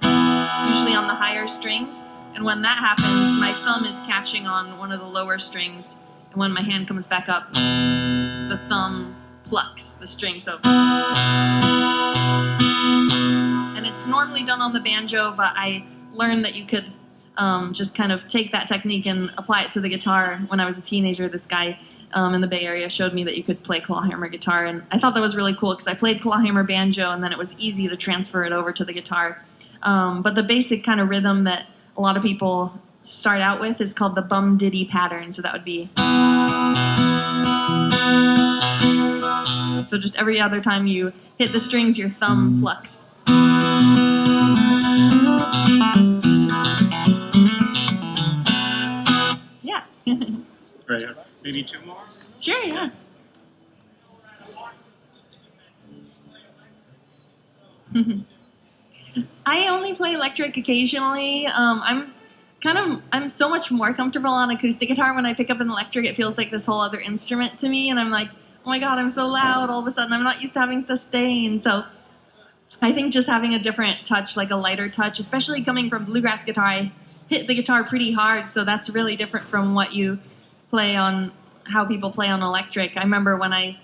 usually on the higher strings. And when that happens, my thumb is catching on one of the lower strings. And when my hand comes back up, the thumb plucks the string. So, and it's normally done on the banjo, but I learned that you could just kind of take that technique and apply it to the guitar. When I was a teenager, this guy in the Bay Area showed me that you could play claw hammer guitar. And I thought that was really cool because I played claw hammer banjo, and then it was easy to transfer it over to the guitar. But the basic kind of rhythm that a lot of people start out with is called the bum diddy pattern. So that would be. So just every other time you hit the strings, your thumb plucks. Yeah. Right. Maybe two more? Sure, yeah. I only play electric occasionally. I'm so much more comfortable on acoustic guitar. When I pick up an electric, it feels like this whole other instrument to me, and I'm like, oh my god, I'm so loud all of a sudden. I'm not used to having sustain. So I think just having a different touch, like a lighter touch, especially coming from bluegrass guitar, I hit the guitar pretty hard, so that's really different from what you play on, how people play on electric. I remember when I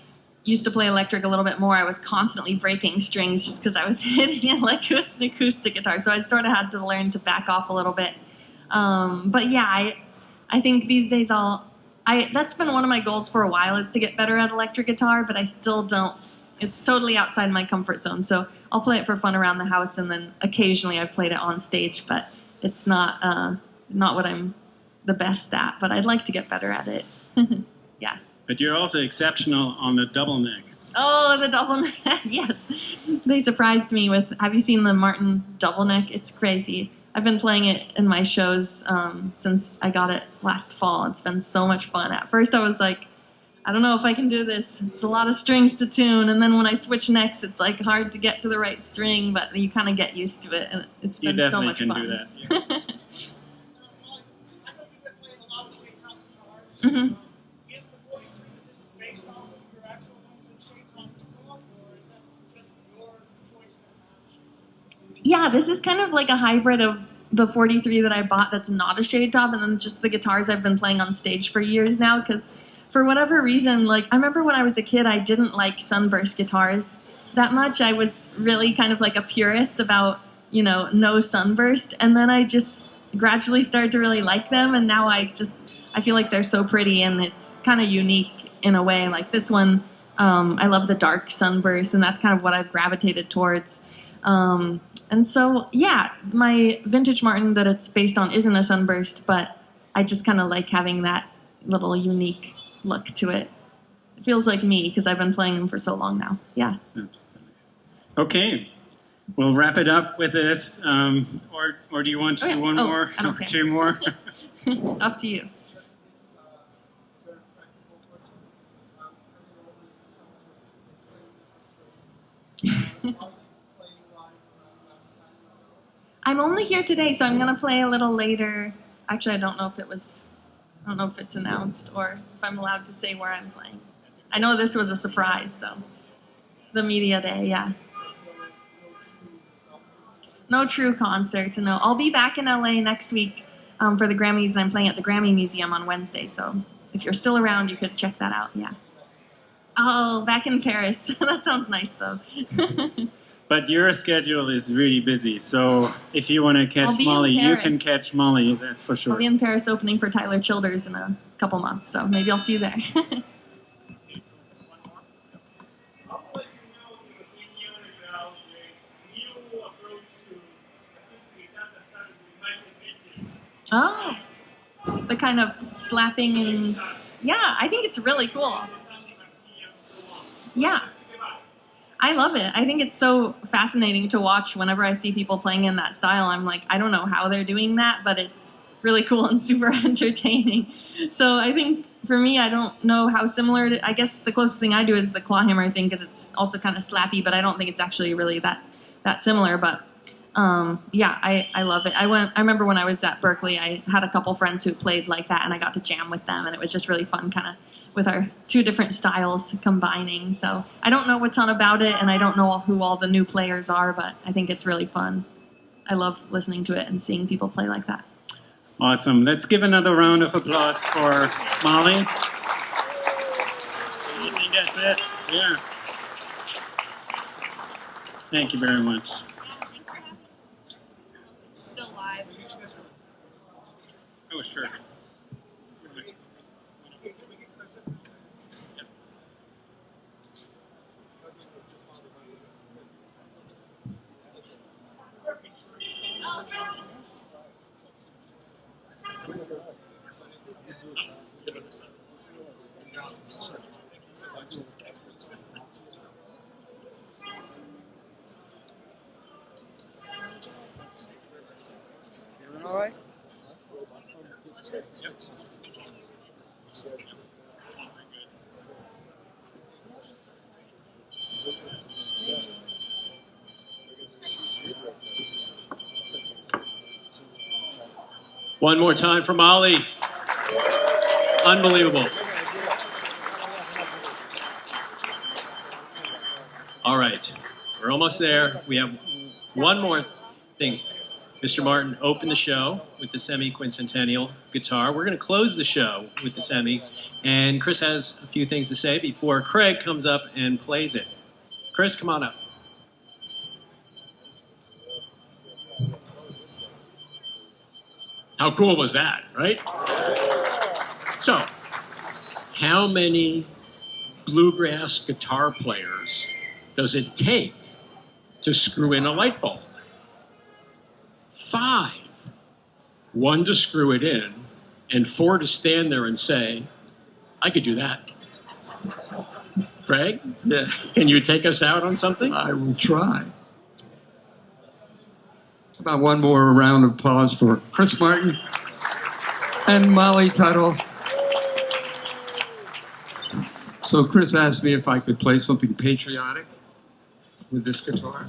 used to play electric a little bit more, I was constantly breaking strings just because I was hitting it like it was an acoustic guitar. So I sort of had to learn to back off a little bit. But yeah, I think these days that's been one of my goals for a while, is to get better at electric guitar, but I still don't. It's totally outside my comfort zone. So I'll play it for fun around the house, and then occasionally I've played it on stage, but it's not what I'm the best at, but I'd like to get better at it. Yeah. But you're also exceptional on the double neck. Oh, the double neck. Yes. They surprised me with, have you seen the Martin double neck? It's crazy. I've been playing it in my shows since I got it last fall. It's been so much fun. At first I was like, I don't know if I can do this. It's a lot of strings to tune. And then when I switch necks, it's like hard to get to the right string, but you kind of get used to it. And it's been so much fun. You definitely can do that. Yeah. Mm-hmm. Yeah, this is kind of like a hybrid of the 43 that I bought that's not a shade top, and then just the guitars I've been playing on stage for years now, because for whatever reason, like, I remember when I was a kid, I didn't like sunburst guitars that much. I was really kind of like a purist about, no sunburst, and then I just gradually started to really like them, and now I feel like they're so pretty, and it's kind of unique in a way. Like this one, I love the dark sunburst, and that's kind of what I've gravitated towards. And so, yeah, my vintage Martin that it's based on isn't a sunburst, but I just kind of like having that little unique look to it. It feels like me because I've been playing them for so long now. Yeah. Okay. We'll wrap it up with this. Or do you want to do one more? I don't care. Two more? Up to you. I'm only here today, so I'm going to play a little later. Actually, I don't know if it was I don't know if it's announced or if I'm allowed to say where I'm playing. I know this was a surprise, so the media day, yeah. No true concerts, no. I'll be back in LA next week for the Grammys, and I'm playing at the Grammy Museum on Wednesday, so if you're still around, you could check that out, yeah. Oh, back in Paris. That sounds nice, though. But your schedule is really busy, so if you want to catch Molly, you can catch Molly, that's for sure. I'll be in Paris opening for Tyler Childers in a couple months, so maybe I'll see you there. Oh, the kind of slapping and yeah, I think it's really cool. Yeah, I love it. I think it's so fascinating to watch. Whenever I see people playing in that style, I'm like, I don't know how they're doing that, but it's really cool and super entertaining. So I think for me, I don't know how similar to, I guess the closest thing I do is the clawhammer thing, because it's also kind of slappy, but I don't think it's actually really that similar. But yeah, I love it. I remember when I was at Berkeley, I had a couple friends who played like that, and I got to jam with them, and it was just really fun, kind of with our two different styles combining. So I don't know a ton about it, and I don't know who all the new players are, but I think it's really fun. I love listening to it and seeing people play like that. Awesome. Let's give another round of applause for Molly. I think that's it. Yeah. Thank you very much. Still live. Oh, sure. All right. One more time for Molly. Unbelievable. All right, we're almost there. We have one more thing. Mr. Martin opened the show with the semi-quincentennial guitar. We're going to close the show with the semi, and Chris has a few things to say before Craig comes up and plays it. Chris, come on up. How cool was that, right? So, how many bluegrass guitar players does it take to screw in a light bulb? 5. 1 to screw it in, and 4 to stand there and say, I could do that. Craig? Yeah. Can you take us out on something? I will try. About one more round of applause for Chris Martin and Molly Tuttle. So Chris asked me if I could play something patriotic with this guitar.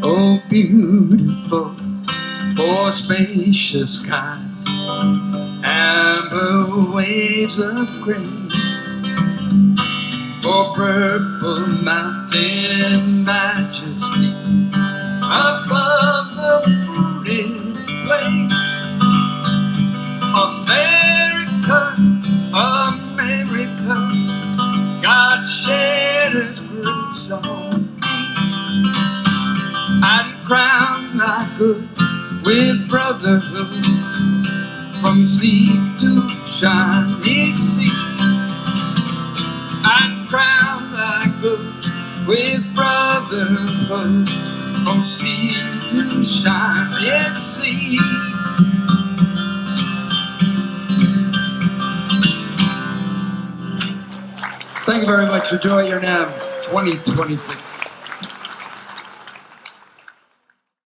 Oh, beautiful, for spacious skies, amber waves of grain, for purple mountain majesty above the fruited plain. America, America, God shed a grace on me and crowned my good with brotherhood from sea to shining sea. And crown thy good with brotherhood from sea to shining sea. Thank you very much. Enjoy your NAMM 2026.